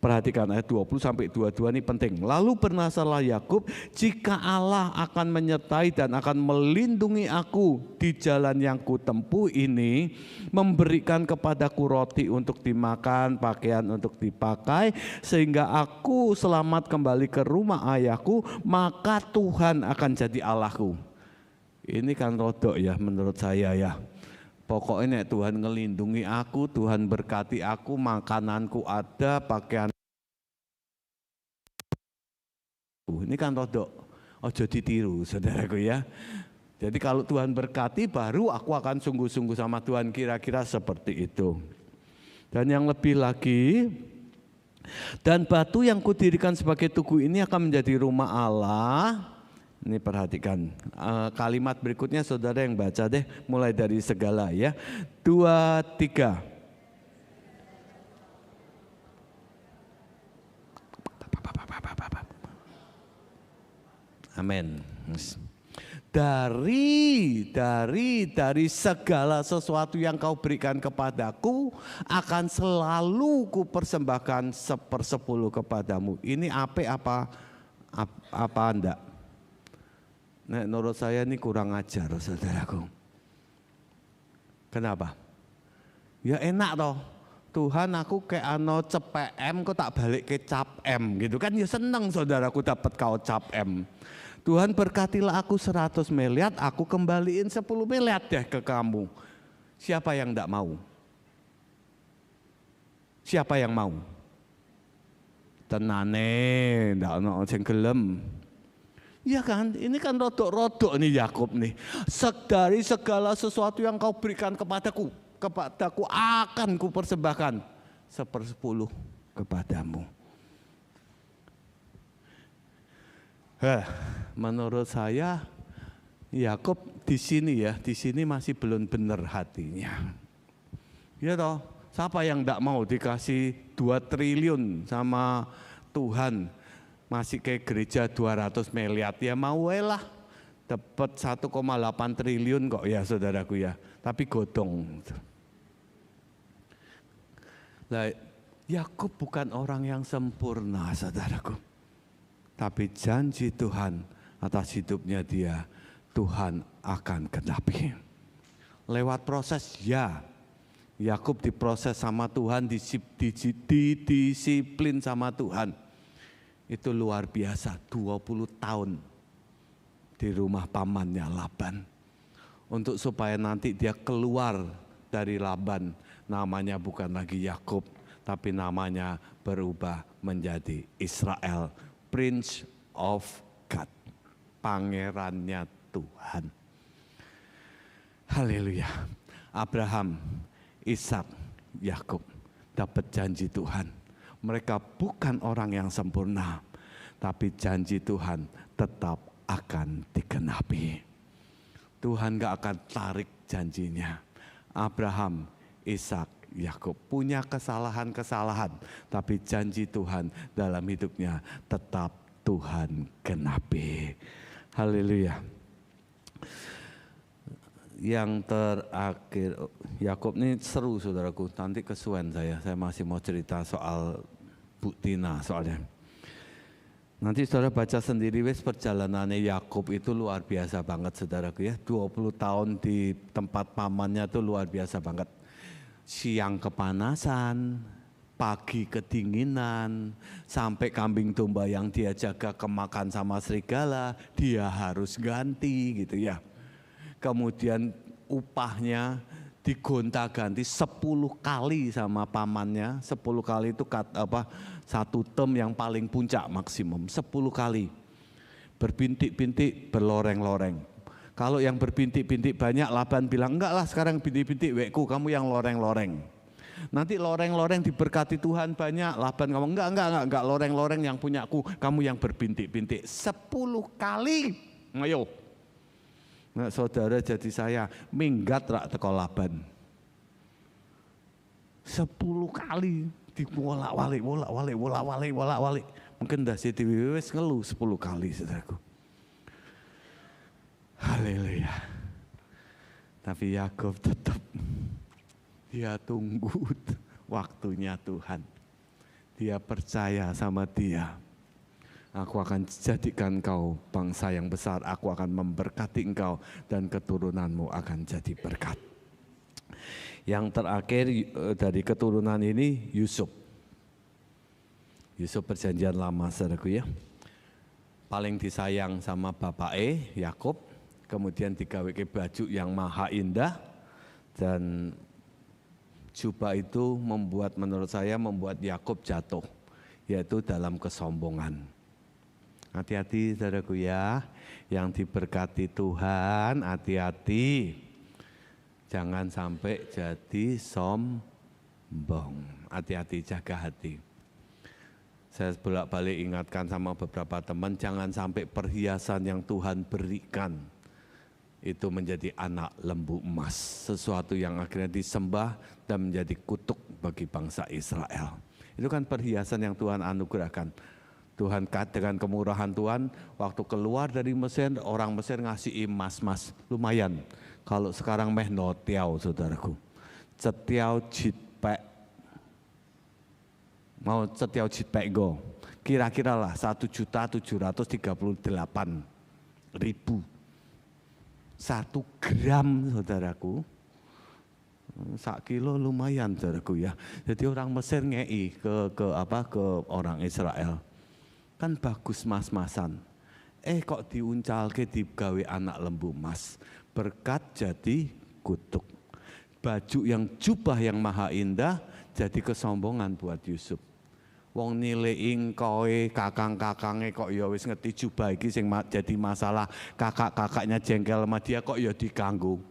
Speaker 1: Perhatikan ayat 20 sampai 22 ini penting. Lalu bernasarlah Yakub, jika Allah akan menyertai dan akan melindungi aku di jalan yang kutempuh ini, memberikan kepadaku roti untuk dimakan, pakaian untuk dipakai, sehingga aku selamat kembali ke rumah ayahku, maka Tuhan akan jadi Allahku. Ini kan rodok ya menurut saya ya. Pokoknya Tuhan ngelindungi aku, Tuhan berkati aku, makananku ada, pakaian. Ini kan rodok, ojo ditiru saudaraku ya. Jadi kalau Tuhan berkati baru aku akan sungguh-sungguh sama Tuhan, kira-kira seperti itu. Dan yang lebih lagi, dan batu yang kudirikan sebagai tugu ini akan menjadi rumah Allah. Ini perhatikan kalimat berikutnya, saudara yang baca deh, mulai dari segala ya. 2, 3. Amin. Dari segala sesuatu yang kau berikan kepadaku akan selalu kupersembahkan 1/10 kepadamu. Ini apa enggak? Nah, menurut saya ini kurang ajar saudaraku. Kenapa? Ya enak toh. Tuhan aku kayak cepek M kok tak balik ke cap M gitu kan, ya seneng saudaraku dapat kau cap M. Tuhan berkatilah aku 100 miliar, aku kembaliin 10 miliar deh ke kamu. Siapa yang enggak mau? Siapa yang mau? Tenane, enggak ono sing gelem. Iya kan, ini kan rodok-rodok nih Yakub nih. Dari segala sesuatu yang kau berikan kepadaku akan kupersembahkan 1/10 kepadamu. Menurut saya Yakub di sini masih belum benar hatinya. Ya toh, siapa yang enggak mau dikasih 2 triliun sama Tuhan? Masih ke gereja 200 miliar ya mau lah, dapat 1,8 triliun kok ya saudaraku ya, tapi godong. Nah, Yakub bukan orang yang sempurna saudaraku, tapi janji Tuhan atas hidupnya dia Tuhan akan genapi. Lewat proses ya, Yakub diproses sama Tuhan, didisiplin sama Tuhan. Itu luar biasa, 20 tahun di rumah pamannya Laban. Untuk supaya nanti dia keluar dari Laban, namanya bukan lagi Yakub, tapi namanya berubah menjadi Israel, Prince of God, pangerannya Tuhan. Haleluya. Abraham, Ishak, Yakub dapat janji Tuhan. Mereka bukan orang yang sempurna, tapi janji Tuhan tetap akan digenapi. Tuhan gak akan tarik janjinya. Abraham, Ishak, Yakub punya kesalahan-kesalahan, tapi janji Tuhan dalam hidupnya tetap Tuhan genapi. Haleluya. Yang terakhir, Yakub ini seru saudaraku, nanti kesuwen saya masih mau cerita soal Bu Tina soalnya. Nanti saudara baca sendiri wes perjalanannya Yakub itu luar biasa banget saudaraku ya. 20 tahun di tempat pamannya itu luar biasa banget. Siang kepanasan, pagi kedinginan, sampai kambing domba yang dia jaga kemakan sama serigala, dia harus ganti gitu ya. Kemudian upahnya digonta-ganti 10 kali sama pamannya. 10 kali itu satu term yang paling puncak maksimum 10 kali. Berbintik-bintik, berloreng-loreng. Kalau yang berbintik-bintik banyak, Laban bilang enggak lah sekarang bintik-bintik wekku, kamu yang loreng-loreng. Nanti loreng-loreng diberkati Tuhan banyak. Laban ngomong, enggak, loreng-loreng yang punyaku, kamu yang berbintik-bintik 10 kali. Ayo. Nah, saudara jadi saya minggat rak teko Laban. 10 kali dibolak-balik. Mungkin dah Siti wis ngeluh 10 kali, saudaraku. Haleluya. Tapi Yakub tetap dia tunggu waktunya Tuhan. Dia percaya sama dia. Aku akan jadikan engkau bangsa yang besar. Aku akan memberkati engkau dan keturunanmu akan jadi berkat. Yang terakhir dari keturunan ini Yusuf. Yusuf perjanjian lama, saudaraku ya. Paling disayang sama bapake Yakub, kemudian digaweke baju yang maha indah, dan jubah itu menurut saya membuat Yakub jatuh, yaitu dalam kesombongan. Hati-hati saudaraku ya, yang diberkati Tuhan, hati-hati. Jangan sampai jadi sombong. Hati-hati, jaga hati. Saya bolak-balik ingatkan sama beberapa teman, jangan sampai perhiasan yang Tuhan berikan itu menjadi anak lembu emas. Sesuatu yang akhirnya disembah dan menjadi kutuk bagi bangsa Israel. Itu kan perhiasan yang Tuhan anugerahkan. Tuhan dengan kemurahan Tuhan, waktu keluar dari Mesir, orang Mesir ngasih emas-emas, lumayan. Kalau sekarang meh notiau, saudaraku. Cetiau jitpek. Mau cetiau jitpek go. Kira-kira lah 1.738.000. 1 gram, saudaraku. 1 kilo lumayan, saudaraku ya. Jadi orang Mesir ngei ke orang Israel. Kan bagus mas-masan. Kok diuncalke digawe anak lembu emas. Berkat jadi kutuk. Baju yang jubah yang maha indah jadi kesombongan buat Yusuf. Wong nilai kowe kakang-kakange kok ya wis ngerti jubah iki sing jadi masalah, kakak-kakaknya jengkel sama dia kok ya diganggu.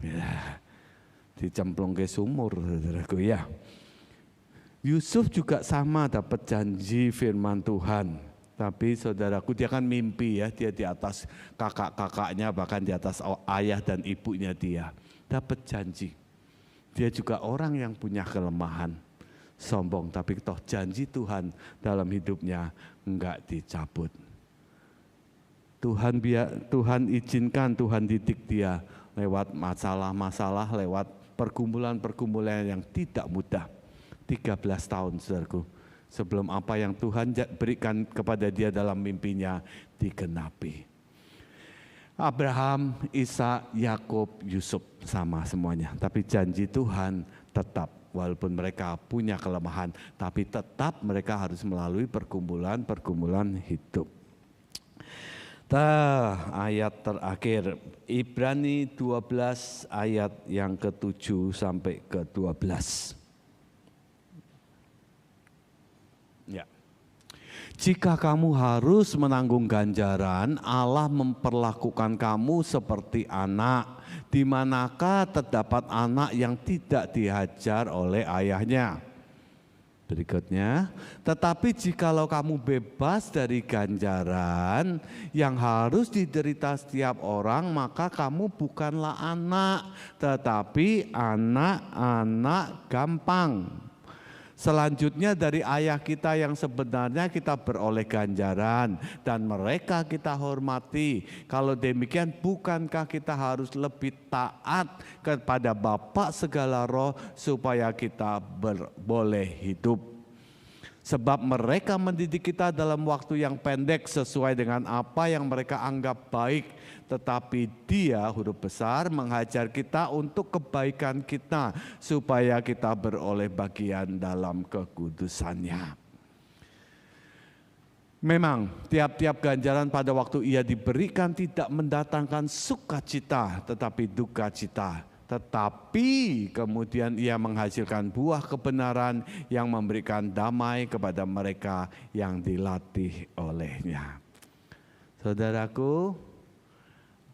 Speaker 1: Ya, dicemplung ke sumur, saudaraku ya. Yusuf juga sama dapat janji firman Tuhan. Tapi saudaraku dia kan mimpi ya, dia di atas kakak-kakaknya, bahkan di atas ayah dan ibunya dia. Dapat janji. Dia juga orang yang punya kelemahan, sombong, tapi toh janji Tuhan dalam hidupnya enggak dicabut. Tuhan izinkan, Tuhan didik dia lewat masalah-masalah, lewat pergumulan-pergumulan yang tidak mudah. 13 tahun, saudaraku. Sebelum apa yang Tuhan berikan kepada dia dalam mimpinya digenapi. Abraham, Ishak, Yakub, Yusuf sama semuanya. Tapi janji Tuhan tetap, walaupun mereka punya kelemahan, tapi tetap mereka harus melalui pergumulan-pergumulan hidup. Ayat terakhir, Ibrani 12 ayat yang ke-7 sampai ke-12. Ya. Jika kamu harus menanggung ganjaran, Allah memperlakukan kamu seperti anak. Di manakah terdapat anak yang tidak dihajar oleh ayahnya? Berikutnya, tetapi jikalau kamu bebas dari ganjaran yang harus diderita setiap orang, maka kamu bukanlah anak, tetapi anak-anak gampang. Selanjutnya dari ayah kita yang sebenarnya kita beroleh ganjaran dan mereka kita hormati. Kalau demikian bukankah kita harus lebih taat kepada Bapa segala roh supaya kita boleh hidup. Sebab mereka mendidik kita dalam waktu yang pendek sesuai dengan apa yang mereka anggap baik. Tetapi Dia, huruf besar, menghajar kita untuk kebaikan kita supaya kita beroleh bagian dalam kekudusannya. Memang tiap-tiap ganjaran pada waktu ia diberikan tidak mendatangkan sukacita tetapi duka cita. Tetapi kemudian ia menghasilkan buah kebenaran yang memberikan damai kepada mereka yang dilatih olehnya. Saudaraku,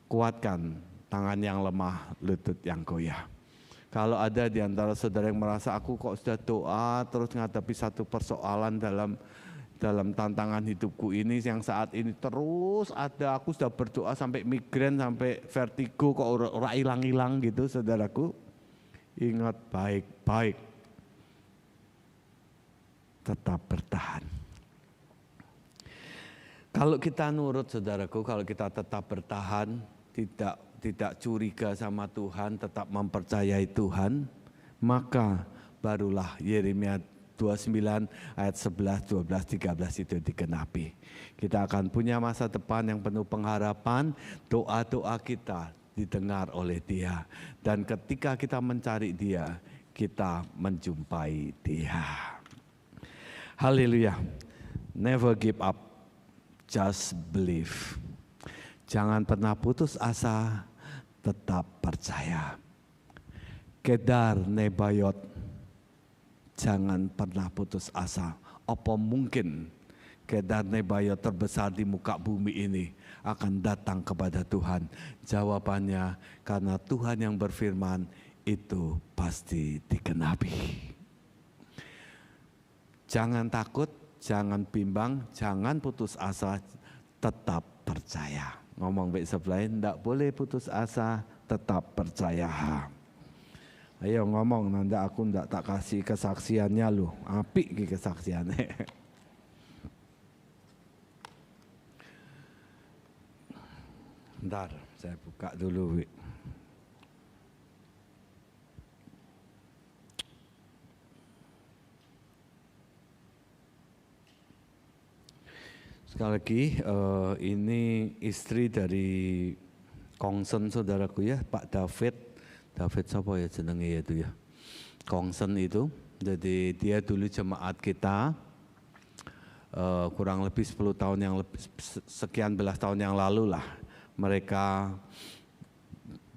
Speaker 1: kuatkan tangan yang lemah, lutut yang goyah. Kalau ada di antara saudara yang merasa aku kok sudah doa terus menghadapi satu persoalan dalam tantangan hidupku ini yang saat ini terus ada, aku sudah berdoa sampai migrain, sampai vertigo kok ora hilang-hilang gitu saudaraku. Ingat baik-baik, tetap bertahan. Kalau kita nurut saudaraku, kalau kita tetap bertahan, tidak curiga sama Tuhan, tetap mempercayai Tuhan, maka barulah Yeremia 29 ayat 11, 12, 13 itu digenapi. Kita akan punya masa depan yang penuh pengharapan, doa-doa kita didengar oleh Dia. Dan ketika kita mencari Dia, kita menjumpai Dia. Haleluya. Never give up, just believe. Jangan pernah putus asa, tetap percaya. Kedar Nebayot, jangan pernah putus asa. Apa mungkin Kedar Nebayot terbesar di muka bumi ini akan datang kepada Tuhan? Jawabannya, karena Tuhan yang berfirman, itu pasti digenapi. Jangan takut, jangan bimbang, jangan putus asa, tetap percaya. Ngomong baik sebelah, tidak boleh putus asa, tetap percaya. Ayo ngomong, nanti aku tidak tak kasih kesaksiannya lu, apik kesaksiannya. Bentar, saya buka dulu. Sekali lagi, ini istri dari Kongsen saudaraku ya, Pak David. David siapa ya jenenge ya itu ya? Kongsen itu. Jadi dia dulu jemaat kita kurang lebih 10 tahun yang lebih, sekian belas tahun yang lalu lah. Mereka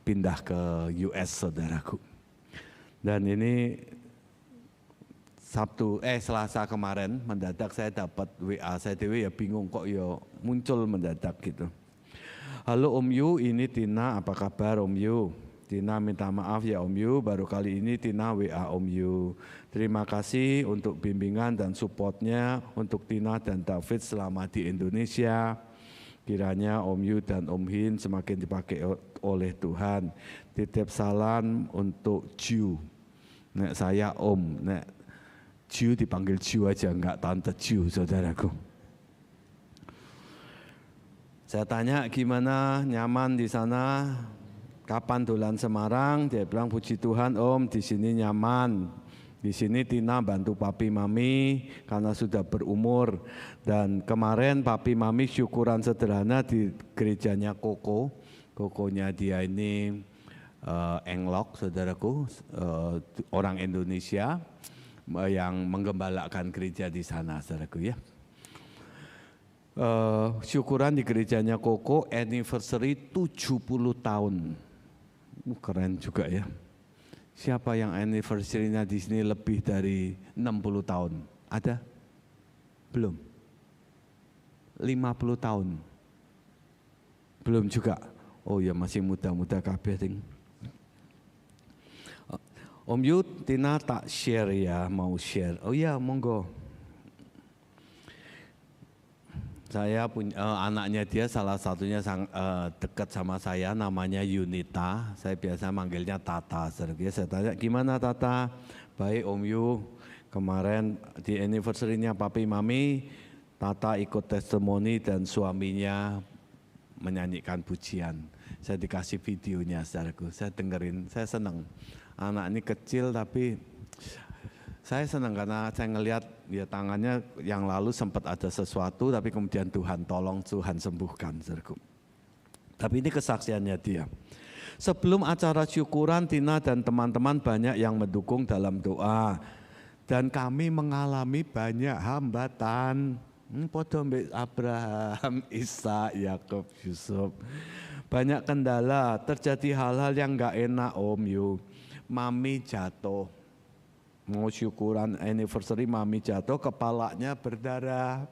Speaker 1: pindah ke US saudaraku. Dan ini Selasa kemarin mendadak saya dapat WA, saya dewe ya bingung kok ya muncul mendadak gitu. Halo Om Yu, ini Tina, apa kabar Om Yu? Tina minta maaf ya Om Yu, baru kali ini Tina WA Om Yu. Terima kasih untuk bimbingan dan supportnya untuk Tina dan David selama di Indonesia. Kiranya Om Yu dan Om Hin semakin dipakai oleh Tuhan. Titip salam untuk Ju. Nek saya Om, nek Ju dipanggil Ju aja, enggak Tante Ju saudaraku. Saya tanya gimana, nyaman di sana, kapan dolan Semarang? Dia bilang puji Tuhan Om, di sini nyaman. Di sini Tina bantu papi mami karena sudah berumur. Dan kemarin papi mami syukuran sederhana di gerejanya Koko. Kokonya dia ini Englok saudaraku, orang Indonesia yang menggembalakan gereja di sana saudaraku ya. Syukuran di gerejanya Koko, anniversary 70 tahun. Keren juga ya. Siapa yang anniversary-nya di sini lebih dari 60 tahun? Ada? Belum? 50 tahun? Belum juga? Oh ya masih muda-muda kabeh ting. Om Yu, Tina tak share ya, mau share. Oh ya, monggo. Saya punya anaknya dia, salah satunya dekat sama saya, namanya Yunita. Saya biasa manggilnya Tata. Saya tanya, gimana Tata? Baik Om Yu, kemarin di anniversary-nya Papi Mami, Tata ikut testimoni dan suaminya menyanyikan pujian. Saya dikasih videonya saudaraku, saya dengerin, saya senang. Anak ini kecil tapi saya senang karena saya ngelihat ya tangannya yang lalu sempat ada sesuatu tapi kemudian Tuhan tolong, Tuhan sembuhkan saudaraku. Tapi ini kesaksiannya dia. Sebelum acara syukuran, Tina dan teman-teman banyak yang mendukung dalam doa. Dan kami mengalami banyak hambatan. Podo mbek Abraham, Ishak, Yakub, Yusuf. Banyak kendala, terjadi hal-hal yang enggak enak Om Yu. Mami jatuh. Mau syukuran anniversary mami jatuh, kepalanya berdarah.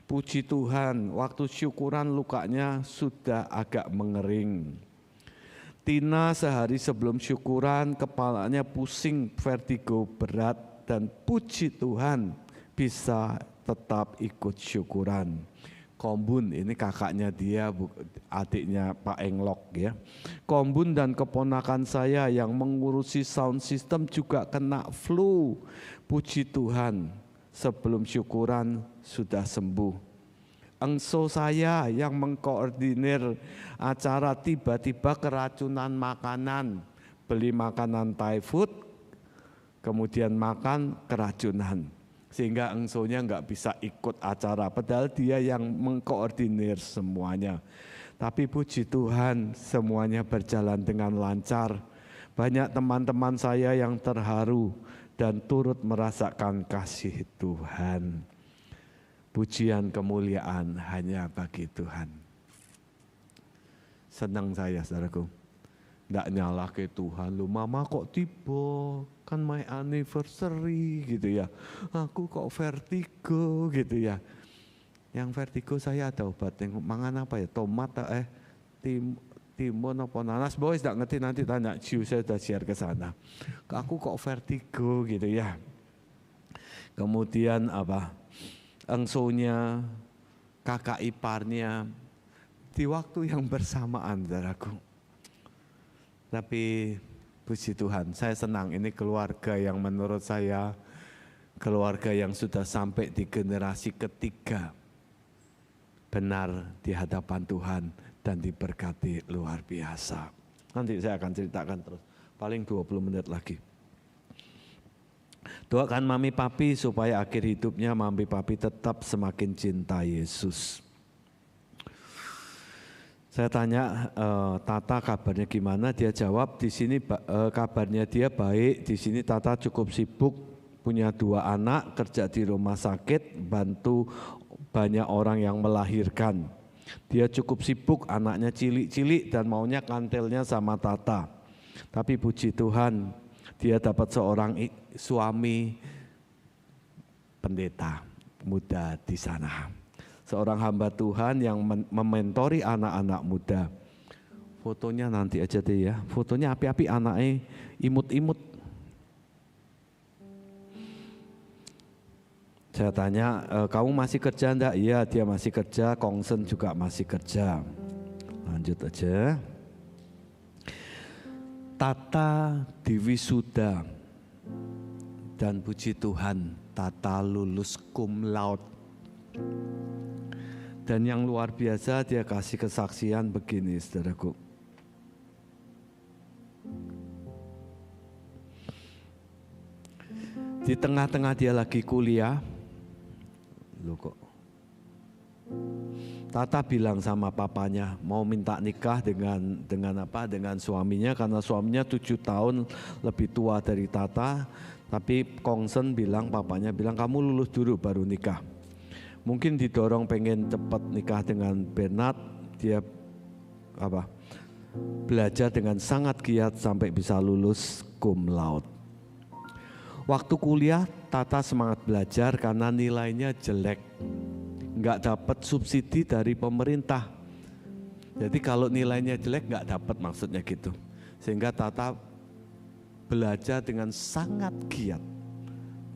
Speaker 1: Puji Tuhan, waktu syukuran lukanya sudah agak mengering. Tina sehari sebelum syukuran kepalanya pusing, vertigo berat, dan puji Tuhan bisa tetap ikut syukuran. Kombun, ini kakaknya dia, adiknya Pak Englok ya. Kombun dan keponakan saya yang mengurusi sound system juga kena flu. Puji Tuhan, sebelum syukuran sudah sembuh. Engso saya yang mengkoordinir acara tiba-tiba keracunan makanan. Beli makanan Thai food, kemudian makan keracunan. Sehingga engsonya nggak bisa ikut acara, padahal dia yang mengkoordinir semuanya. Tapi puji Tuhan semuanya berjalan dengan lancar. Banyak teman-teman saya yang terharu dan turut merasakan kasih Tuhan. Pujian kemuliaan hanya bagi Tuhan. Senang saya saudaraku. Nggak nyalah ke Tuhan, lu mama kok tiba, kan my anniversary gitu ya. Aku kok vertigo gitu ya. Yang vertigo saya ada obat, yang mangan apa ya, tomat, timun apa nanas, boys nggak ngerti nanti tanya Ciu, saya sudah share ke sana. Aku kok vertigo gitu ya. Kemudian apa, engsonya, kakak iparnya, di waktu yang bersamaan saudaraku. Tapi puji Tuhan, saya senang ini keluarga yang menurut saya keluarga yang sudah sampai di generasi ketiga benar di hadapan Tuhan dan diberkati luar biasa. Nanti saya akan ceritakan terus, paling 20 menit lagi. Doakan mami papi supaya akhir hidupnya mami papi tetap semakin cinta Yesus. Saya tanya Tata kabarnya gimana, dia jawab di sini kabarnya dia baik, di sini Tata cukup sibuk, punya 2 anak, kerja di rumah sakit, bantu banyak orang yang melahirkan. Dia cukup sibuk, anaknya cilik-cilik dan maunya kantelnya sama Tata. Tapi puji Tuhan, dia dapat seorang suami pendeta muda di sana. Seorang hamba Tuhan yang mementori anak-anak muda. Fotonya nanti aja deh ya. Fotonya api-api, anaknya imut-imut. Saya tanya, kamu masih kerja enggak? Iya, dia masih kerja. Kongsen juga masih kerja. Lanjut aja. Tata diwisuda. Dan puji Tuhan, Tata lulus cum laude. Dan yang luar biasa dia kasih kesaksian begini saudaraku. Di tengah-tengah dia lagi kuliah, loh kok. Tata bilang sama papanya mau minta nikah dengan suaminya karena suaminya 7 tahun lebih tua dari Tata. Tapi Kongsen bilang, papanya bilang kamu lulus dulu baru nikah. Mungkin didorong pengen cepat nikah dengan Bernard, dia belajar dengan sangat giat sampai bisa lulus cum laude. Waktu kuliah Tata semangat belajar karena nilainya jelek, nggak dapat subsidi dari pemerintah. Jadi kalau nilainya jelek nggak dapat, maksudnya gitu. Sehingga Tata belajar dengan sangat giat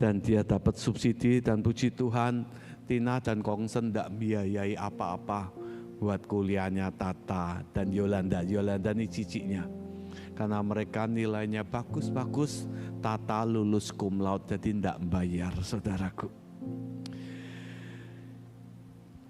Speaker 1: dan dia dapat subsidi, dan puji Tuhan Tina dan Kongsen tidak biayai apa-apa buat kuliahnya Tata dan Yolanda. Yolanda ini ciciknya. Karena mereka nilainya bagus-bagus, Tata lulus cum laude jadi tidak bayar saudaraku.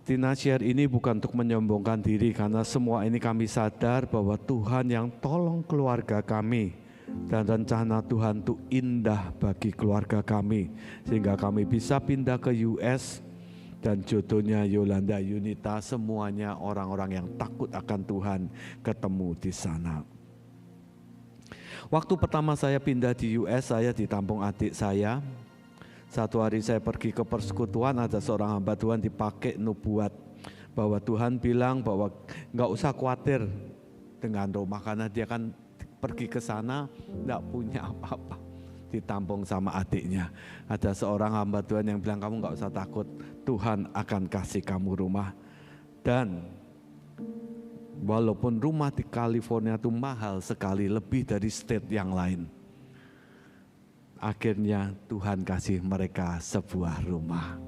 Speaker 1: Tina share ini bukan untuk menyombongkan diri, karena semua ini kami sadar bahwa Tuhan yang tolong keluarga kami. Dan rencana Tuhan itu indah bagi keluarga kami. Sehingga kami bisa pindah ke US. Dan jodohnya Yolanda, Yunita, semuanya orang-orang yang takut akan Tuhan ketemu di sana. Waktu pertama saya pindah di US, saya ditampung adik saya. Satu hari saya pergi ke persekutuan, ada seorang hamba Tuhan dipakai nubuat bahwa Tuhan bilang bahwa nggak usah khawatir dengan rumah, karena dia kan pergi ke sana nggak punya apa-apa. Ditampung sama adiknya. Ada seorang hamba Tuhan yang bilang, kamu nggak usah takut, Tuhan akan kasih kamu rumah. Dan Walaupun rumah di California itu mahal sekali, lebih dari state yang lain. Akhirnya Tuhan kasih mereka sebuah rumah.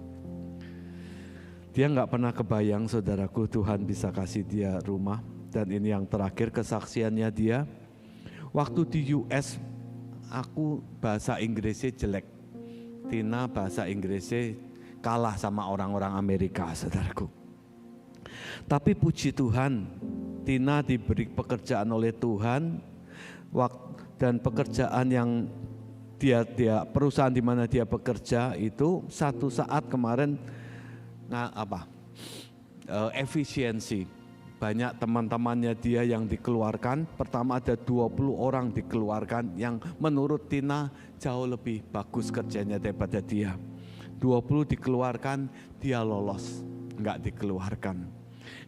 Speaker 1: Dia nggak pernah kebayang, saudaraku, Tuhan bisa kasih dia rumah. Dan ini yang terakhir kesaksiannya dia. Waktu di US, aku bahasa Inggrisnya jelek. Tina bahasa Inggrisnya kalah sama orang-orang Amerika, saudaraku. Tapi puji Tuhan, Tina diberi pekerjaan oleh Tuhan, dan pekerjaan yang dia perusahaan di mana dia bekerja itu satu saat kemarin efisiensi. Banyak teman-temannya dia yang dikeluarkan. Pertama ada 20 orang dikeluarkan yang menurut Tina jauh lebih bagus kerjanya daripada dia. 20 dikeluarkan, dia lolos, enggak dikeluarkan.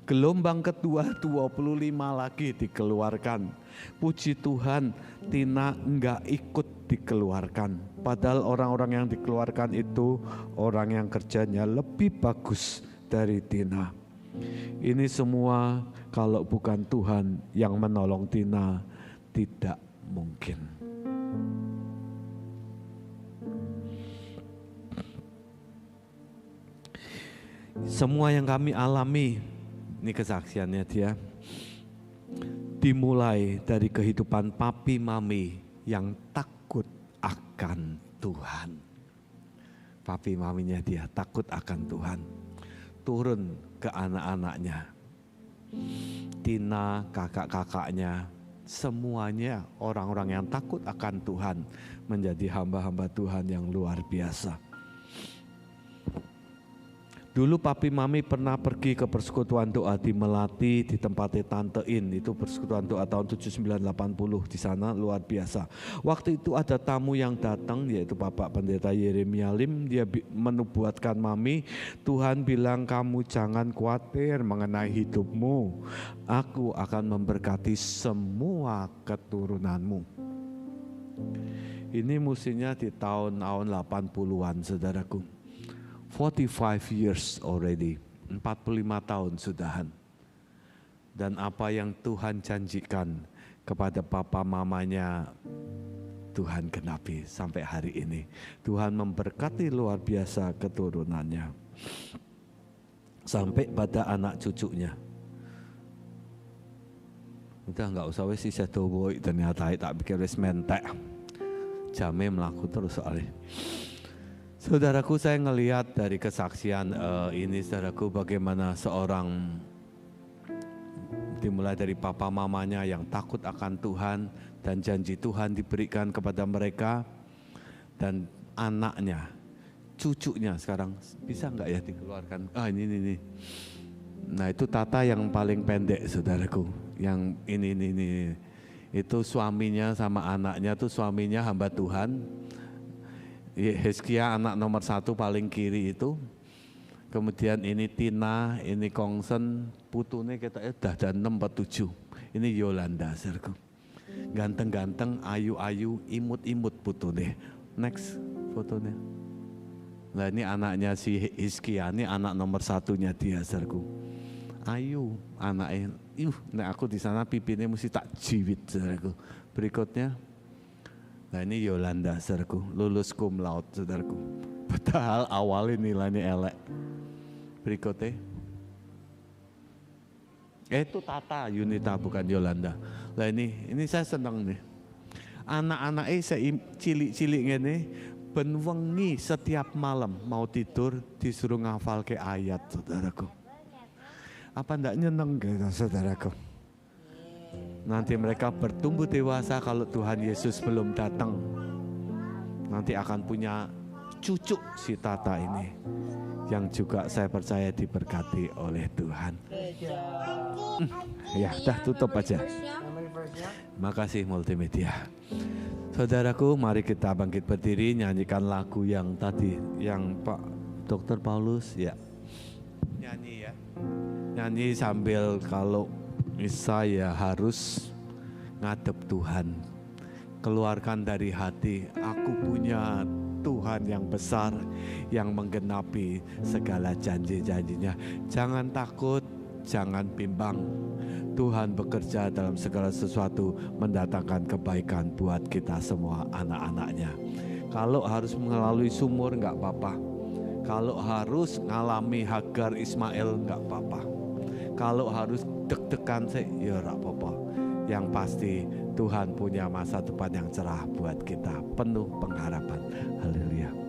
Speaker 1: Gelombang kedua 25 lagi dikeluarkan. Puji Tuhan, Tina enggak ikut dikeluarkan. Padahal orang-orang yang dikeluarkan itu orang yang kerjanya lebih bagus dari Tina. Ini semua kalau bukan Tuhan yang menolong Tina, tidak mungkin. Semua yang kami alami, ini kesaksiannya dia, dimulai dari kehidupan papi mami yang takut akan Tuhan. Papi maminya dia takut akan Tuhan. Turun ke anak-anaknya. Tina, kakak-kakaknya, semuanya orang-orang yang takut akan Tuhan, menjadi hamba-hamba Tuhan yang luar biasa. Dulu papi mami pernah pergi ke persekutuan doa di Melati, di tempatnya Tante In. Itu persekutuan doa tahun 7980 di sana, luar biasa. Waktu itu ada tamu yang datang, yaitu Bapak Pendeta Yeremia Lim. Dia menubuatkan mami, Tuhan bilang kamu jangan khawatir mengenai hidupmu. Aku akan memberkati semua keturunanmu. Ini musimnya di tahun 80-an, saudaraku. 45 years already, 45 tahun sudahan. Dan apa yang Tuhan janjikan kepada papa mamanya, Tuhan genapi sampai hari ini. Tuhan memberkati luar biasa keturunannya. Sampai pada anak cucunya. Udah nggak usah wes sisa boy, ternyata tak pikir wes mentek. Jame melaku terus soalnya. Saudaraku, saya ngelihat dari kesaksian ini, saudaraku, bagaimana seorang dimulai dari papa mamanya yang takut akan Tuhan dan janji Tuhan diberikan kepada mereka, dan anaknya, cucunya sekarang bisa nggak ya dikeluarkan? Ini. Nah itu Tata yang paling pendek, saudaraku, yang ini. Itu suaminya sama anaknya tuh, suaminya hamba Tuhan. Hizkia anak nomor 1 paling kiri itu. Kemudian ini Tina, ini Kongsen, putune kita udah ada 6 7. Ini Yolanda, saudaraku. Ganteng-ganteng, ayu-ayu, imut-imut putune. Next fotonya. Nah ini anaknya si Hizkia, ini anak nomor 1-nya dia, saudaraku. Ayu, anaknya. Nah aku di sana pipinya mesti tak jiwit, saudaraku. Berikutnya. Nah ini Yolanda, saudaraku, lulus cum laude, saudaraku. Padahal awalnya nilainya elek. Berikutnya. Itu Tata Yunita, bukan Yolanda. Nah ini saya senang nih. Anak-anaknya saya cilik-cilik ini, ben wengi setiap malam mau tidur disuruh ngafal ke ayat, saudaraku. Apa enggak nyeneng gitu, saudaraku? Nanti mereka bertumbuh dewasa kalau Tuhan Yesus belum datang. Nanti akan punya cucu si Tata ini. Yang juga saya percaya diberkati oleh Tuhan. Ya, dah tutup aja. Makasih multimedia. Saudaraku, mari kita bangkit berdiri, nyanyikan lagu yang tadi, yang Pak Dr. Paulus, ya. Nyanyi ya. Nyanyi sambil kalau saya harus ngadep Tuhan, keluarkan dari hati, aku punya Tuhan yang besar yang menggenapi segala janji-janjinya. Jangan takut, jangan bimbang. Tuhan bekerja dalam segala sesuatu, mendatangkan kebaikan buat kita semua anak-anaknya. Kalau harus melalui sumur nggak apa-apa. Kalau harus ngalami Hagar Ismail nggak apa-apa. Kalau harus deg-degan sih, ya nggak apa-apa. Yang pasti Tuhan punya masa depan yang cerah buat kita, penuh pengharapan. Haleluya.